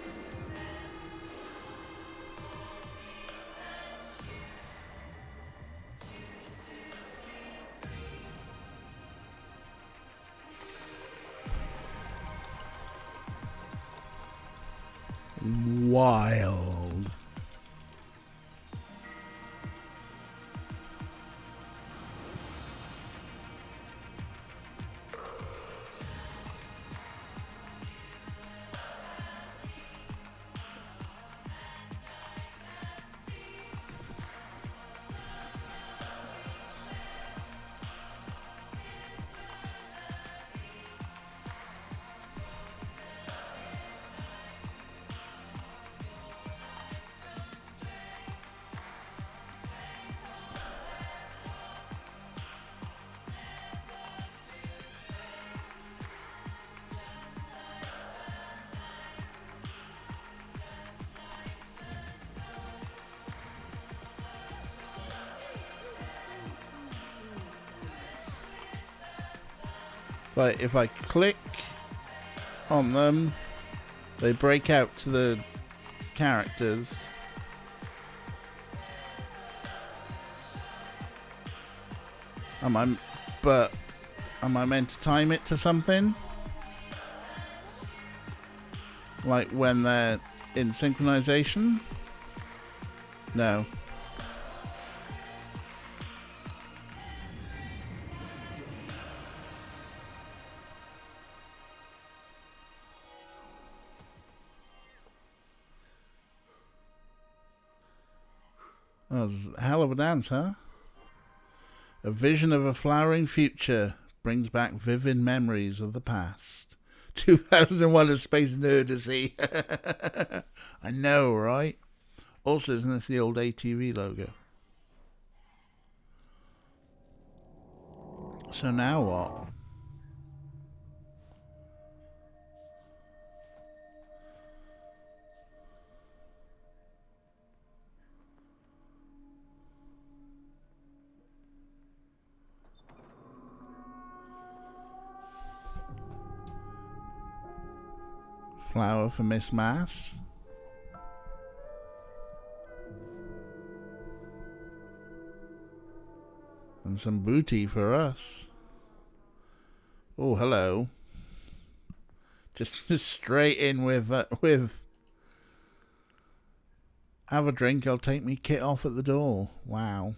Wild. Like, if I click on them, they break out to the characters. Am I meant to time it to something? Like when they're in synchronization? No. That was a hell of a dance, huh? A vision of a flowering future brings back vivid memories of the past. 2001: A Space Odyssey. I know, right? Also, isn't this the old ATV logo? So now what? Flower for Miss Mass. And some booty for us. Oh, hello. Just straight in with have a drink, I'll take me kit off at the door. Wow.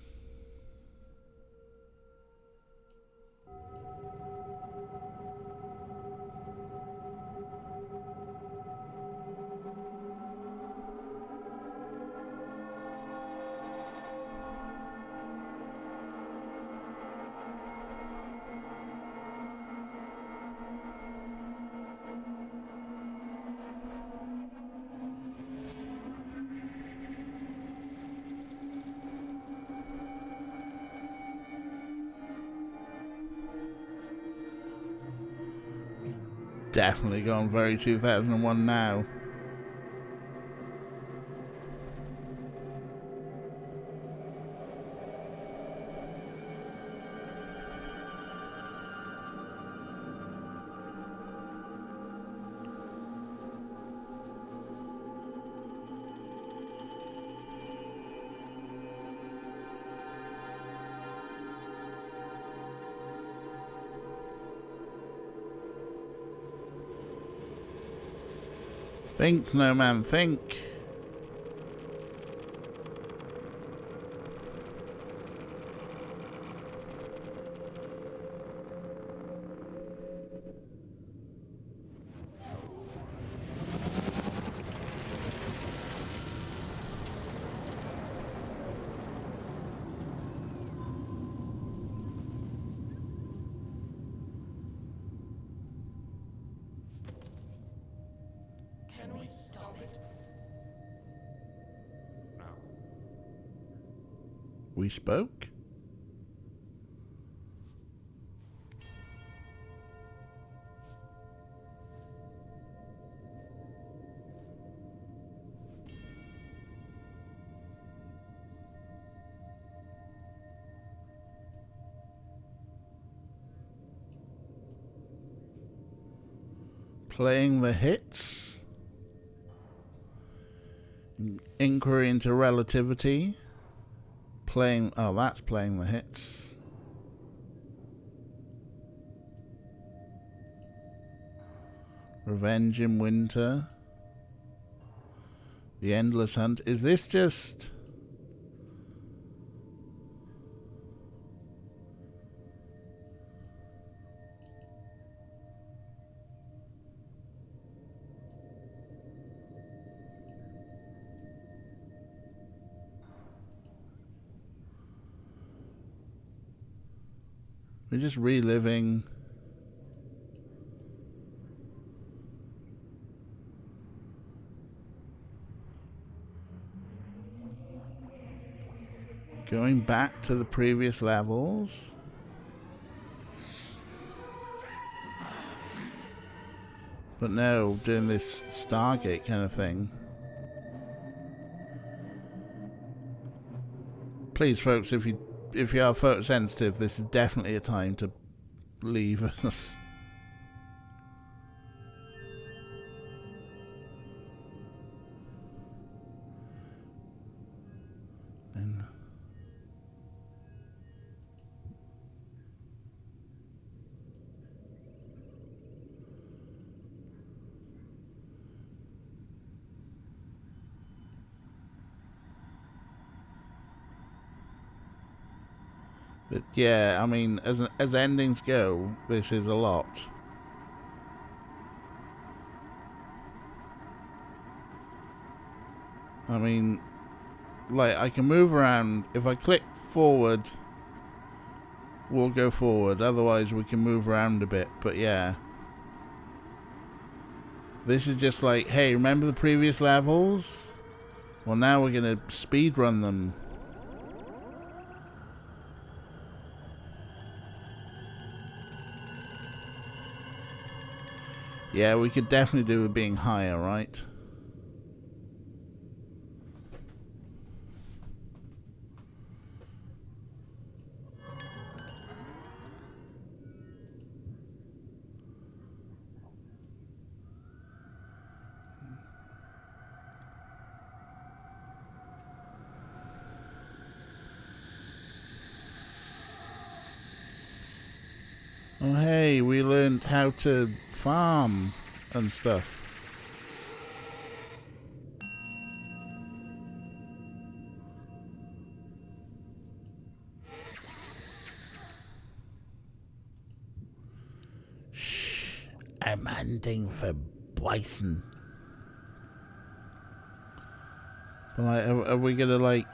Definitely gone very 2001 now. Think, no man, think. Can we stop it? No. We spoke? Playing the hits. Inquiry into relativity. Playing... Oh, that's playing the hits. Revenge in Winter. The Endless Hunt. Is this just... We're just reliving going back to the previous levels. But no, doing this Stargate kind of thing. Please, folks, if you are photosensitive, this is definitely a time to leave us. But yeah, I mean, as endings go, this is a lot. I mean, like, I can move around. If I click forward, we'll go forward. Otherwise, we can move around a bit. But yeah. This is just like, hey, remember the previous levels? Well, now we're going to speedrun them. Yeah, we could definitely do with being higher, right? Oh, hey, we learned how to farm and stuff. Shh, I'm hunting for bison. But like, are we gonna like...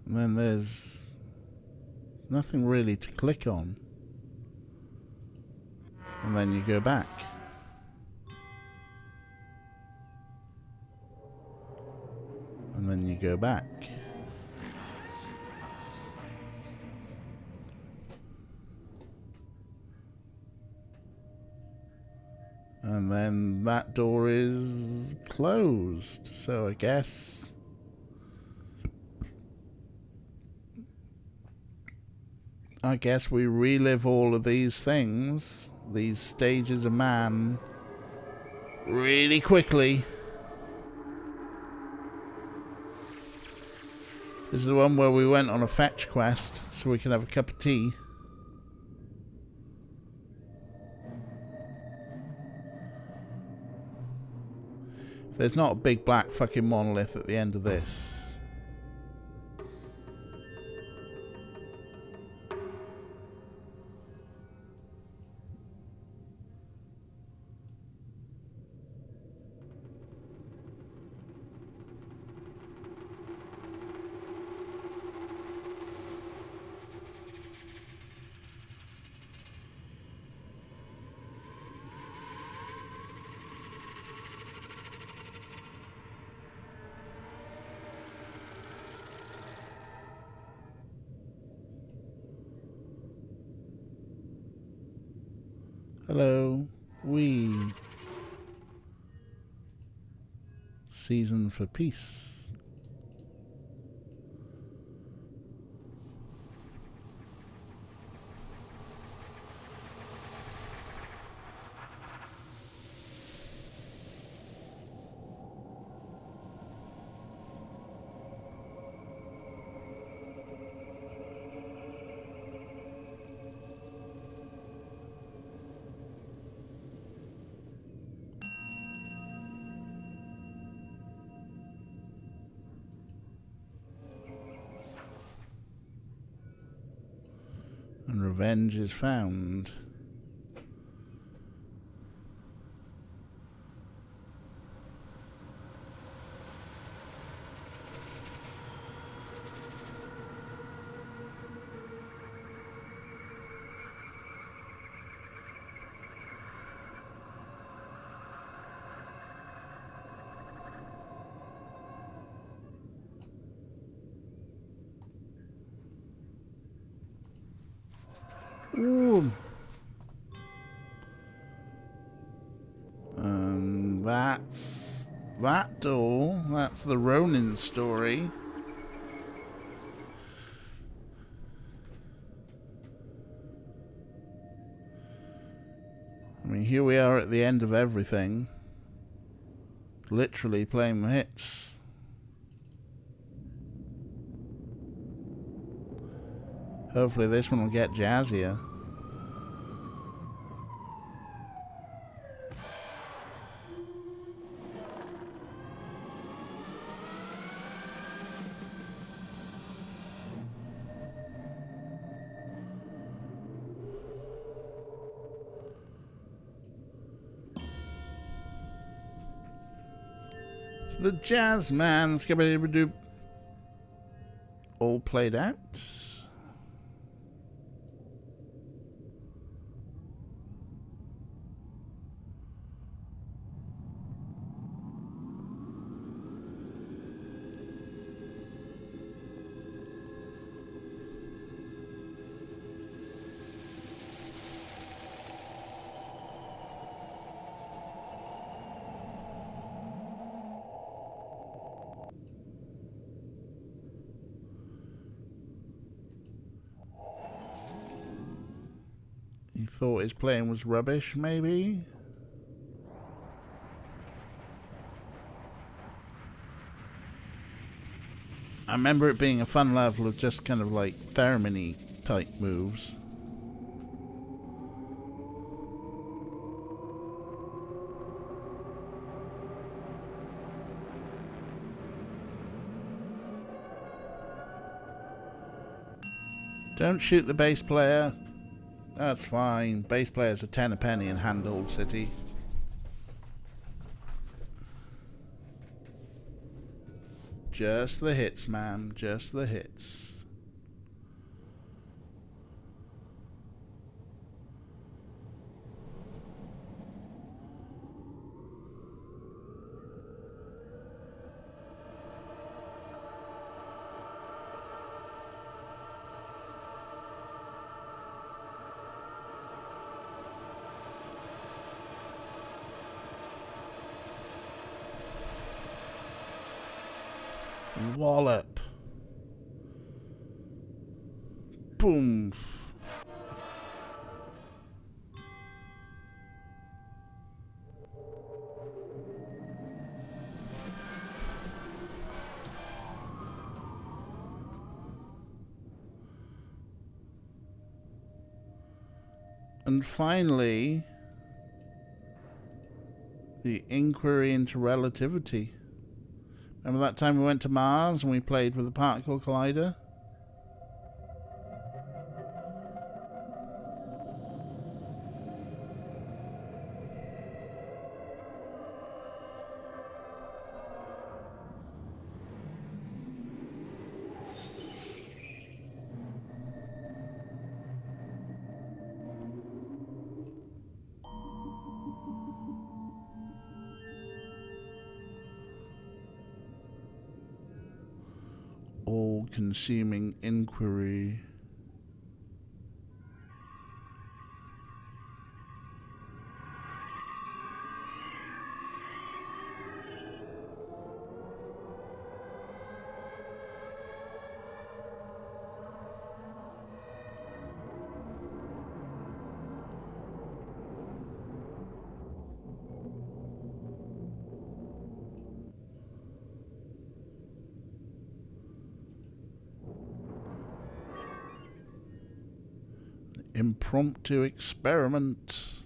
And then there's nothing really to click on. And then you go back. And then you go back. And then that door is closed. So I guess... we relive all of these things, these stages of man, really quickly. This is the one where we went on a fetch quest so we can have a cup of tea. There's not a big black fucking monolith at the end of this. Hello, we season for peace. And revenge is found. Ooh. And that's that door. That's the Ronin story. mean, here we are at the end of everything. Literally playing the hits. Hopefully this one will get jazzier. The jazz man, skibidi-doo, all played out. He thought his playing was rubbish, maybe? I remember it being a fun level of just kind of like theremin-y type moves. Don't shoot the bass player. That's fine. Bass player's a 10 a penny in Handhold City. Just the hits, man. Just the hits. Wallop. Boom. And finally, the inquiry into relativity. Remember that time we went to Mars and we played with the particle collider? All-consuming inquiry. Impromptu experiment.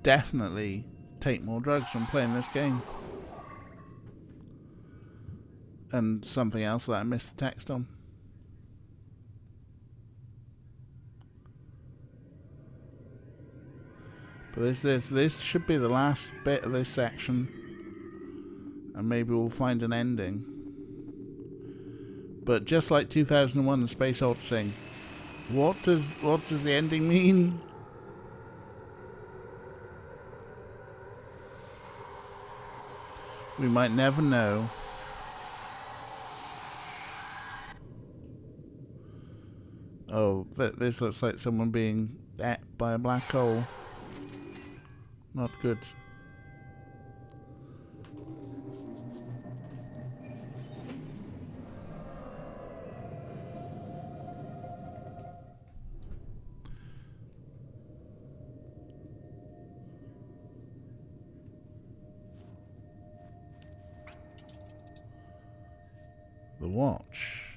Definitely take more drugs from playing this game. And something else that I missed the text on. But this should be the last bit of this section. And maybe we'll find an ending. But just like 2001 The Space Odyssey, what does the ending mean? We might never know. Oh, this looks like someone being ate by a black hole. Not good. The watch.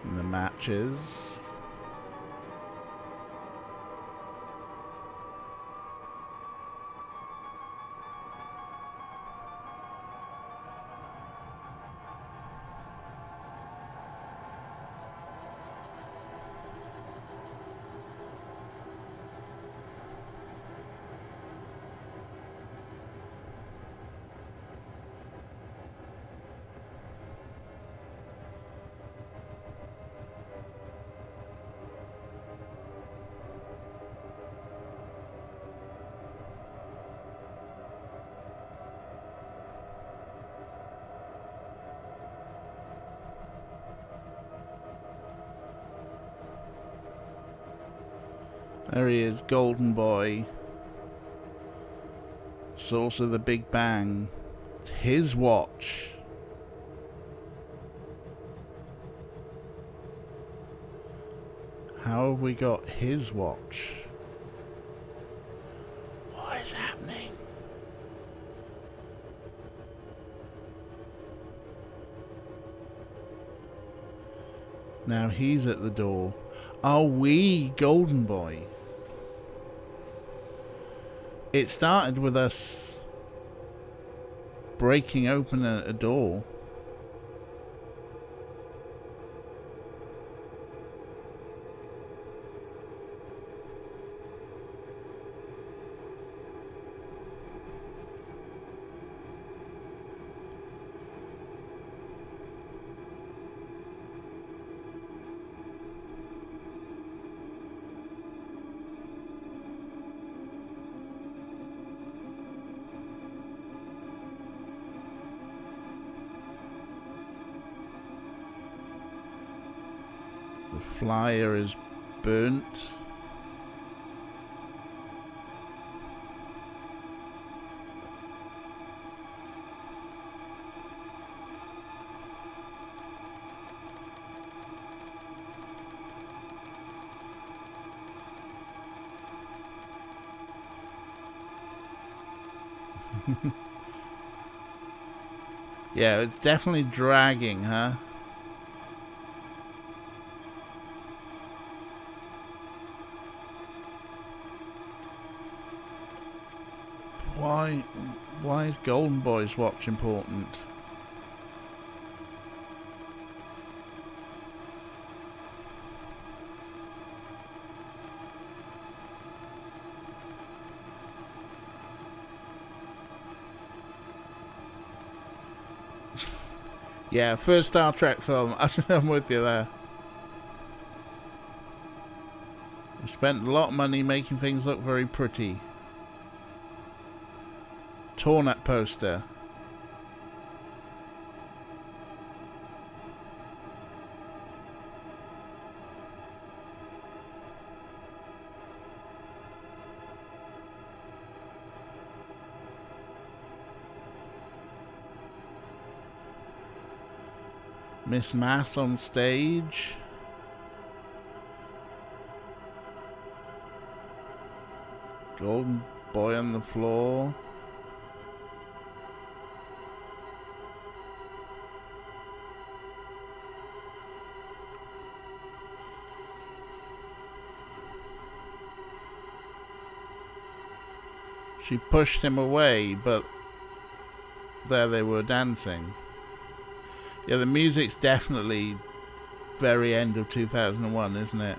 And the matches. There he is, Golden Boy. Source of the Big Bang. It's his watch. How have we got his watch? What is happening? Now he's at the door. Are we Golden Boy? It started with us breaking open a door. The flyer is burnt. Yeah, it's definitely dragging, huh? Why is Golden Boy's watch important? Yeah, first Star Trek film. I'm with you there. We spent a lot of money making things look very pretty. Torn up poster. Miss Mass on stage. Golden Boy on the floor. She pushed him away, but there they were dancing. Yeah, the music's definitely very end of 2001, isn't it?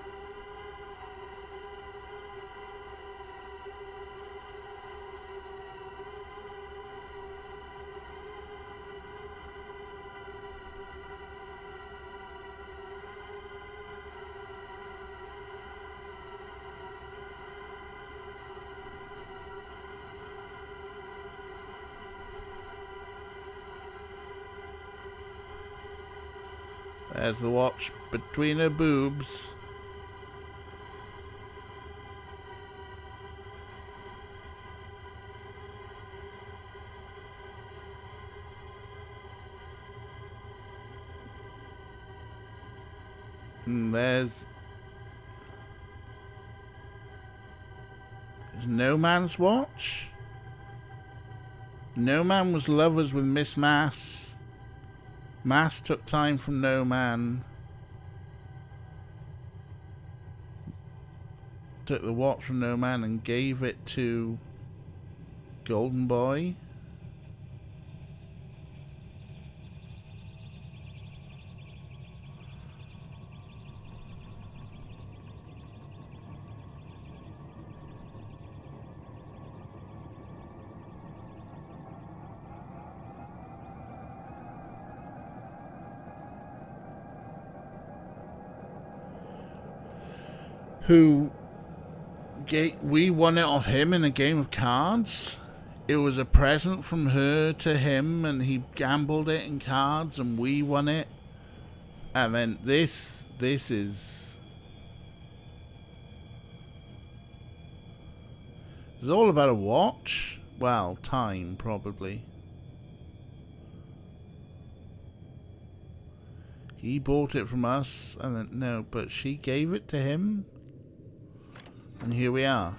There's the watch between her boobs. And there's No Man's watch. No Man was lovers with Miss Mass. Mass took time from No Man. Took the watch from No Man and gave it to Golden Boy. We won it off him in a game of cards. It was a present from her to him, and he gambled it in cards, and we won it. And then this is... It's all about a watch. Well, time, probably. He bought it from us, and then... No, but she gave it to him. And here we are.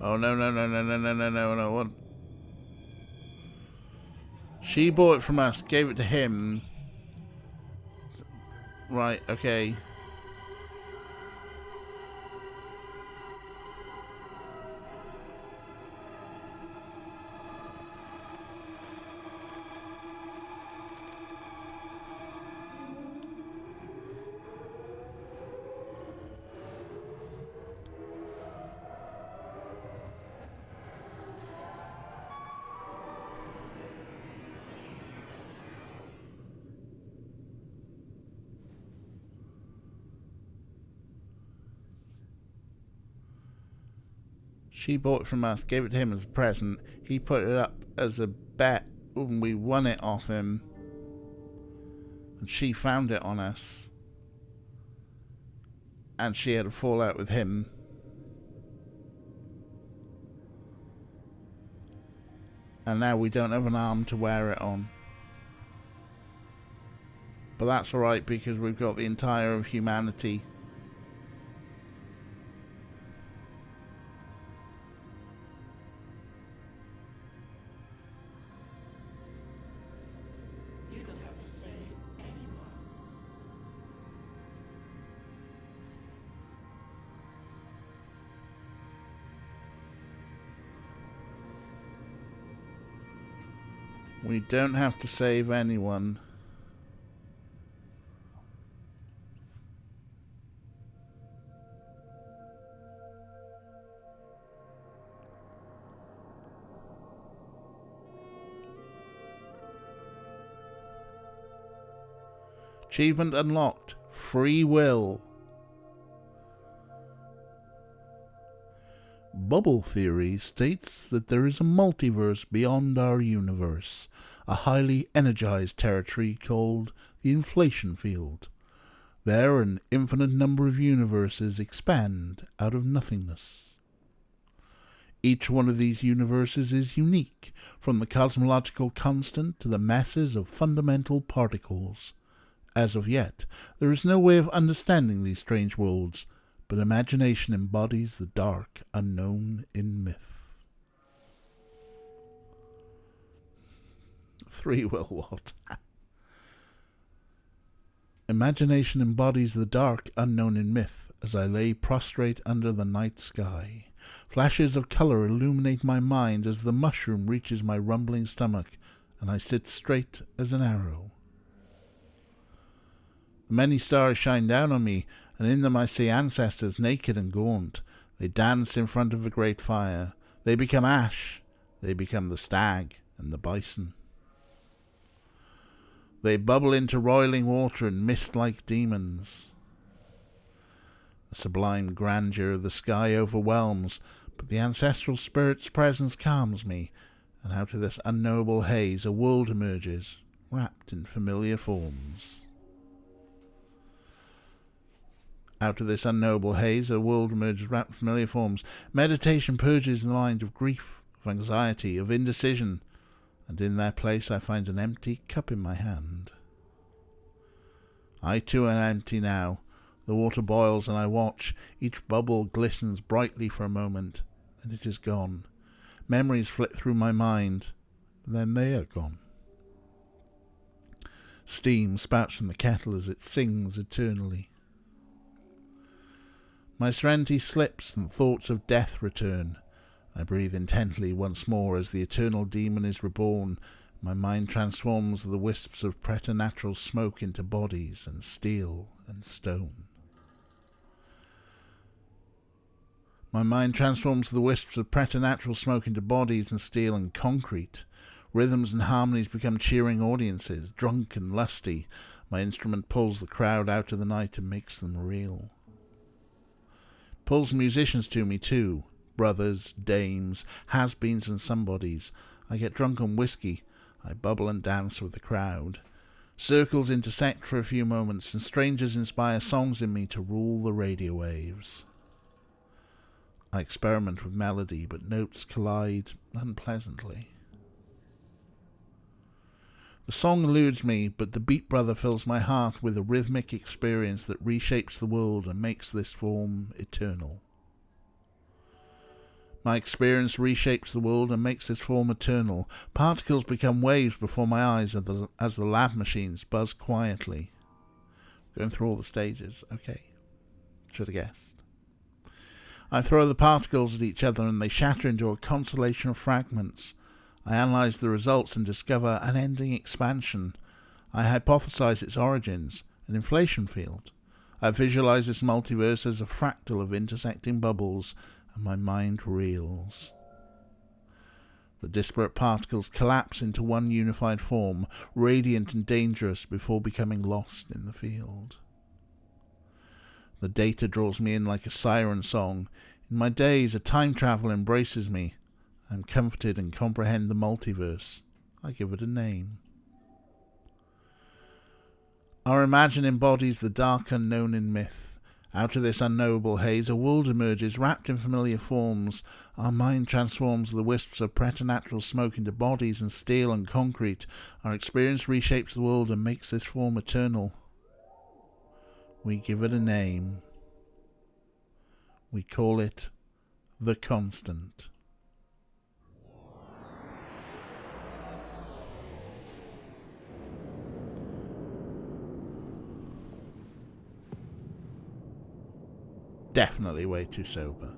Oh, no. What? She bought it from us, gave it to him. Right, okay. She bought it from us, gave it to him as a present. He put it up as a bet when we won it off him. And she found it on us. And she had a fallout with him. And now we don't have an arm to wear it on. But that's alright because we've got the entire of humanity. We don't have to save anyone. Achievement unlocked. Free will. Bubble theory states that there is a multiverse beyond our universe, a highly energized territory called the inflation field. There, an infinite number of universes expand out of nothingness. Each one of these universes is unique, from the cosmological constant to the masses of fundamental particles. As of yet, there is no way of understanding these strange worlds, but imagination embodies the dark unknown in myth. Free will what? Imagination embodies the dark unknown in myth as I lay prostrate under the night sky. Flashes of colour illuminate my mind as the mushroom reaches my rumbling stomach, and I sit straight as an arrow. The many stars shine down on me, and in them I see ancestors naked and gaunt. They dance in front of a great fire. They become ash. They become the stag and the bison. They bubble into roiling water and mist like demons. The sublime grandeur of the sky overwhelms, but the ancestral spirit's presence calms me, and out of this unknowable haze a world emerges, wrapped in familiar forms. Out of this unknowable haze a world emerges wrapped in familiar forms. Meditation purges the mind of grief, of anxiety, of indecision, and in their place I find an empty cup in my hand. I too am empty now. The water boils and I watch. Each bubble glistens brightly for a moment, and it is gone. Memories flit through my mind, then they are gone. Steam spouts from the kettle as it sings eternally. My serenity slips and thoughts of death return. I breathe intently once more as the eternal demon is reborn. My mind transforms the wisps of preternatural smoke into bodies and steel and stone. My mind transforms the wisps of preternatural smoke into bodies and steel and concrete. Rhythms and harmonies become cheering audiences, drunk and lusty. My instrument pulls the crowd out of the night and makes them real. Pulls musicians to me too, brothers, dames, has-beens and somebodies. I get drunk on whiskey. I bubble and dance with the crowd. Circles intersect for a few moments, and strangers inspire songs in me to rule the radio waves. I experiment with melody, but notes collide unpleasantly. The song eludes me, but the beat brother fills my heart with a rhythmic experience that reshapes the world and makes this form eternal. My experience reshapes the world and makes this form eternal. Particles become waves before my eyes as the lab machines buzz quietly. Going through all the stages. Okay. Should have guessed. I throw the particles at each other and they shatter into a constellation of fragments. I analyze the results and discover unending expansion. I hypothesize its origins, an inflation field. I visualize this multiverse as a fractal of intersecting bubbles, and my mind reels. The disparate particles collapse into one unified form, radiant and dangerous before becoming lost in the field. The data draws me in like a siren song. In my days, a time travel embraces me. I am comforted and comprehend the multiverse. I give it a name. Our imagine embodies the dark unknown in myth. Out of this unknowable haze, a world emerges, wrapped in familiar forms. Our mind transforms the wisps of preternatural smoke into bodies and steel and concrete. Our experience reshapes the world and makes this form eternal. We give it a name. We call it the Constant. Definitely way too sober.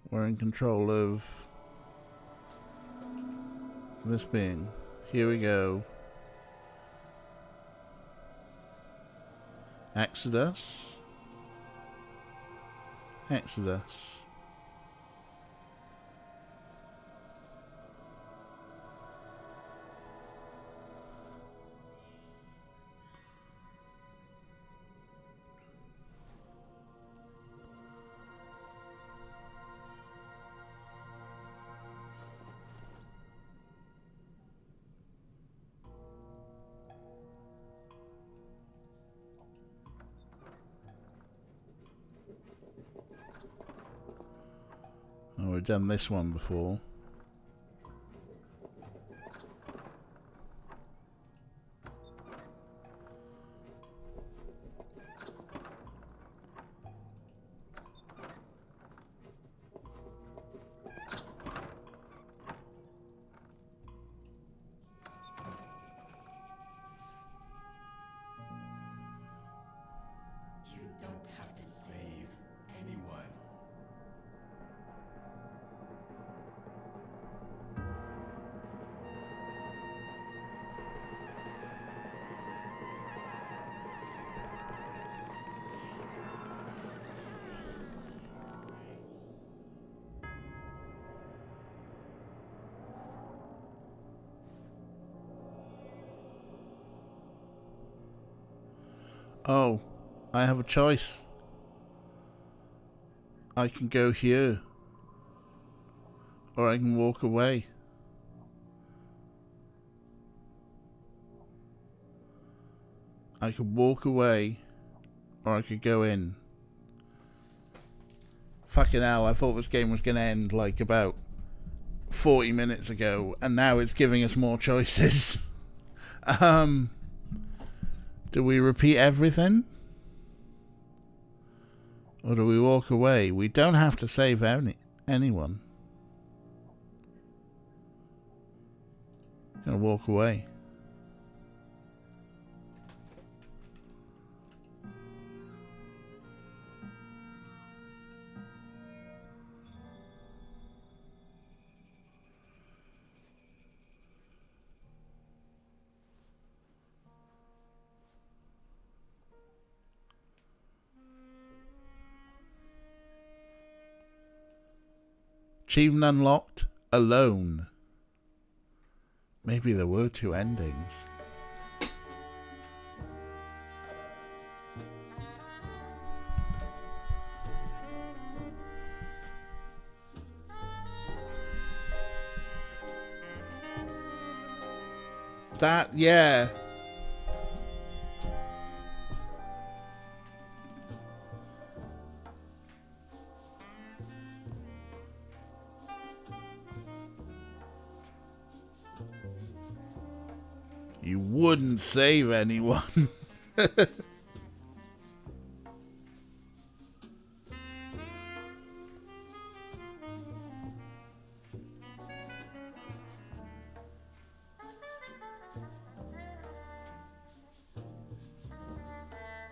We're in control of this being. Here we go. Exodus. Exodus. Oh, we've done this one before. You don't have to save anyone. Oh, I have a choice. I can go here. Or I can walk away. I could walk away. Or I could go in. Fucking hell, I thought this game was going to end like about 40 minutes ago. And now it's giving us more choices. Do we repeat everything? Or do we walk away? We don't have to save anyone. Gonna walk away. Achievement unlocked. Alone. Maybe there were two endings. That, yeah. You wouldn't save anyone.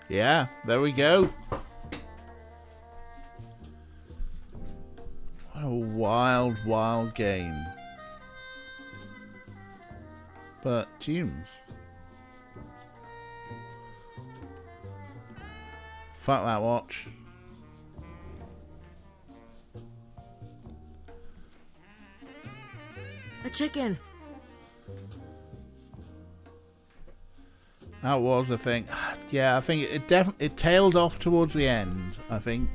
Yeah, there we go. What a wild, wild game. But tunes. Fuck that watch. A chicken. That was the thing. Yeah, I think it tailed off towards the end, I think.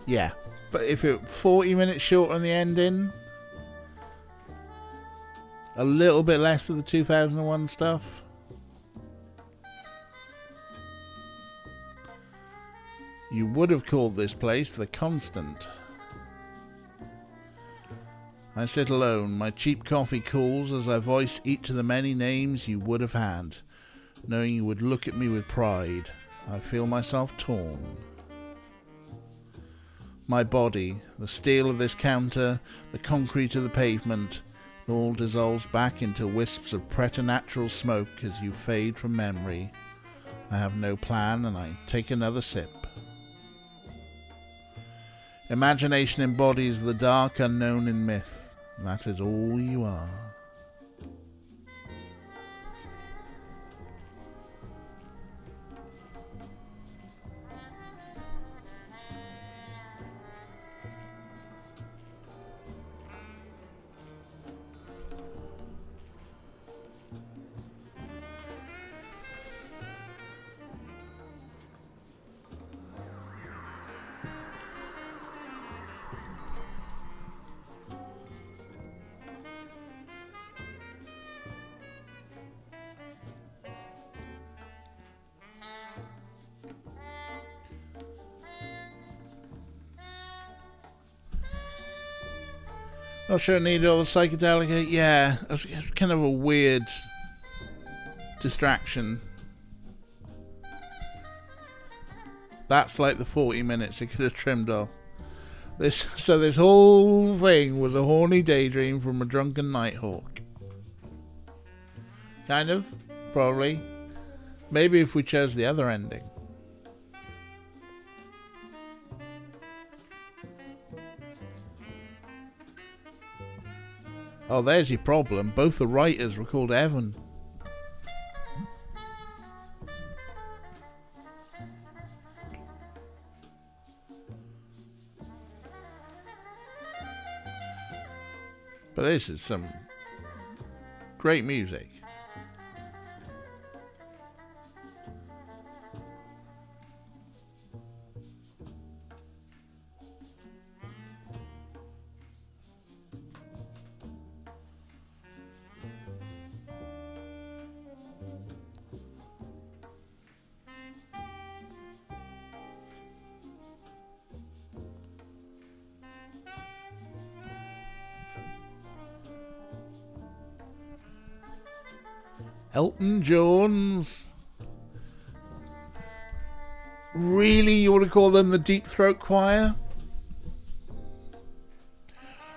Yeah. But if it 40 minutes short on the ending, a little bit less of the 2001 stuff. You would have called this place the Constant. I sit alone, my cheap coffee cools as I voice each of the many names you would have had, knowing you would look at me with pride. I feel myself torn. My body, the steel of this counter, the concrete of the pavement, it all dissolves back into wisps of preternatural smoke as you fade from memory. I have no plan and I take another sip. Imagination embodies the dark unknown in myth. That is all you are. Not sure I needed all the psychedelic. Yeah, it was kind of a weird distraction. That's like the 40 minutes it could have trimmed off. This whole thing was a horny daydream from a drunken nighthawk. Kind of, probably. Maybe if we chose the other ending. Oh, there's your problem. Both the writers were called Evan. But this is some great music. Elton Jones. Really, you want to call them the Deep Throat Choir?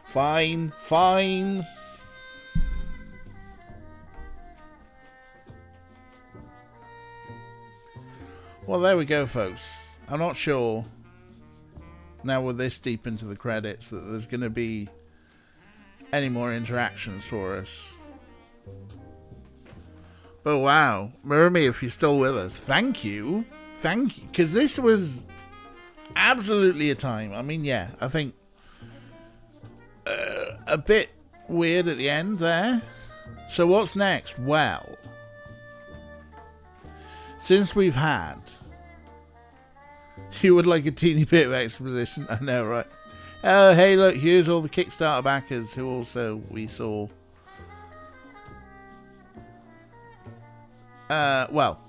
Fine, fine. Well, there we go, folks. I'm not sure, now we're this deep into the credits, that there's going to be any more interactions for us. But wow, Mirror if you're still with us, thank you, because this was absolutely a time. I mean, yeah, I think a bit weird at the end there. So what's next? Well, since we've had, you would like a teeny bit of exposition, I know, right? Oh, hey, look, here's all the Kickstarter backers who also we saw. Well,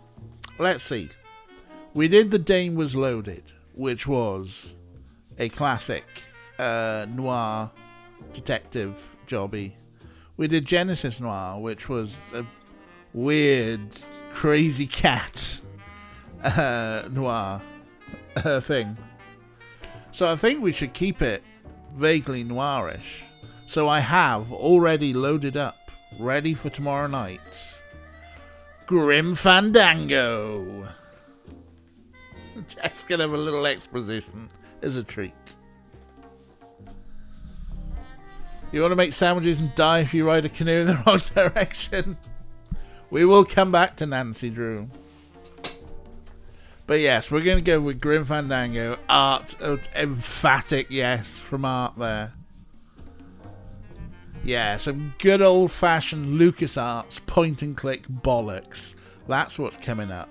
let's see. We did The Dame Was Loaded, which was a classic noir detective jobby. We did Genesis Noir, which was a weird, crazy cat noir thing. So I think we should keep it vaguely noirish. So I have already loaded up, ready for tomorrow night, Grim Fandango. Just gonna have a little exposition as a treat. You want to make sandwiches and die if you ride a canoe in the wrong direction? We will come back to Nancy Drew. But yes, we're going to go with Grim Fandango. Art, emphatic yes from Art there. Yeah, some good old-fashioned LucasArts point-and-click bollocks. That's what's coming up.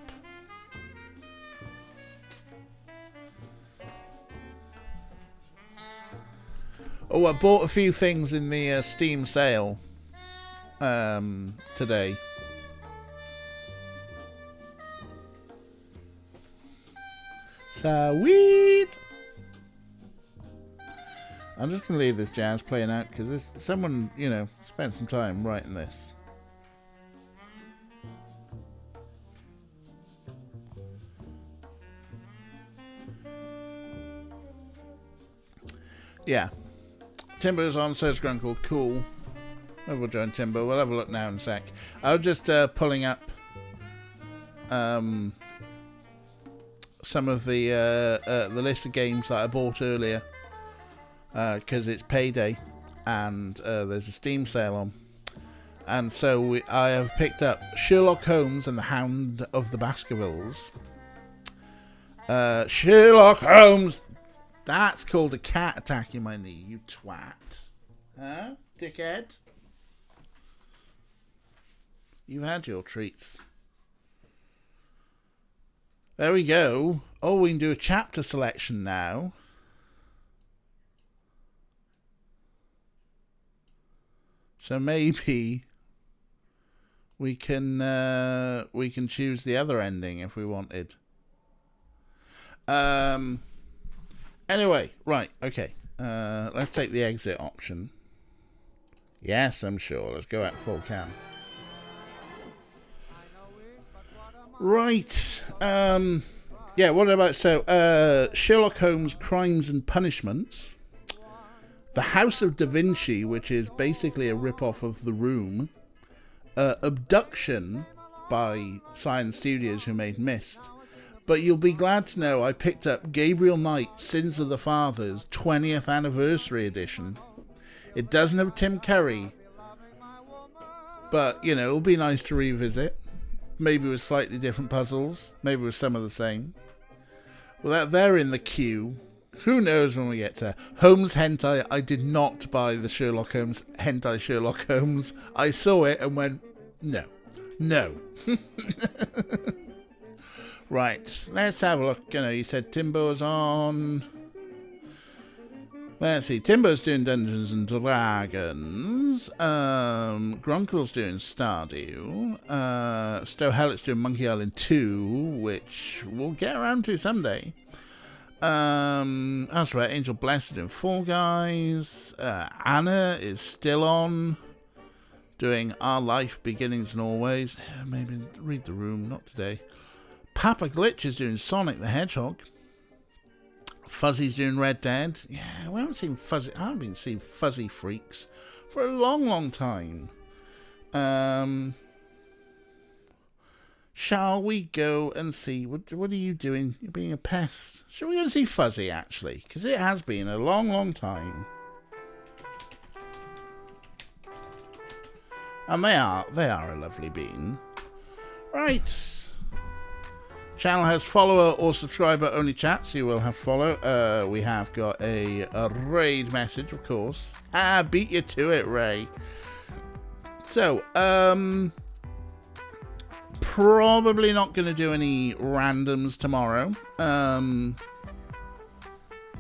Oh, I bought a few things in the Steam sale today. Sweet! I'm just going to leave this jazz playing out because someone, spent some time writing this. Yeah. Timber's on, says Grunkle. Cool. Maybe we'll join Timber. We'll have a look now in a sec. I was just pulling up some of the list of games that I bought earlier. Because it's payday and there's a Steam sale on, and so I have picked up Sherlock Holmes and the Hound of the Baskervilles. Sherlock Holmes, that's called a cat attacking my knee, you twat. Huh, dickhead? You had your treats. There we go. Oh, we can do a chapter selection now. So maybe we can choose the other ending if we wanted. Anyway, right, okay. Let's take the exit option. Yes, I'm sure. Let's go at full cam. Right. Yeah, what about... So, Sherlock Holmes Crimes and Punishments. The House of Da Vinci, which is basically a rip-off of The Room. Abduction by Science Studios, who made Myst. But you'll be glad to know I picked up Gabriel Knight, Sins of the Fathers, 20th Anniversary Edition. It doesn't have Tim Curry, but, you know, it'll be nice to revisit. Maybe with slightly different puzzles, maybe with some of the same. Well, they're in the queue. Who knows when we get to Holmes Hentai? I did not buy the Sherlock Holmes Hentai Sherlock Holmes. I saw it and went, no. No. Right, let's have a look. You know, you said Timbo's on. Let's see, Timbo's doing Dungeons and Dragons. Grunkle's doing Stardew. Stowe Hellett's doing Monkey Island 2, which we'll get around to someday. That's right, Angel Blessed doing Fall Guys. Anna is still on, doing Our Life, Beginnings and Always. Maybe read The Room, not today. Papa Glitch is doing Sonic the Hedgehog. Fuzzy's doing Red Dead. Yeah, we haven't seen Fuzzy. I haven't been seeing Fuzzy Freaks for a long, long time. Shall we go and see? What are you doing? You're being a pest. Shall we go and see Fuzzy, actually? Because it has been a long, long time. And they are a lovely bean. Right. Channel has follower or subscriber only chats. You will have follow. We have got a raid message, of course. Beat you to it, Ray. So, probably not going to do any randoms tomorrow.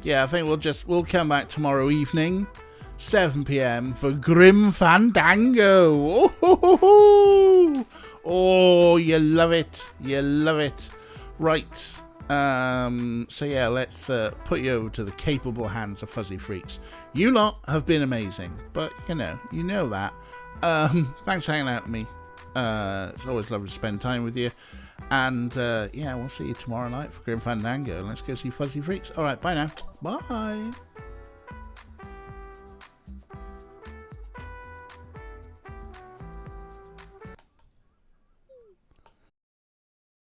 Yeah, I think we'll come back tomorrow evening, 7 p.m. for Grim Fandango. Oh, you love it. You love it. Right. So yeah, let's put you over to the capable hands of Fuzzy Freaks. You lot have been amazing, but you know that. Thanks for hanging out with me. It's always lovely to spend time with you. And yeah, we'll see you tomorrow night for Grim Fandango. Let's go see Fuzzy Freaks. All right, bye now. Bye.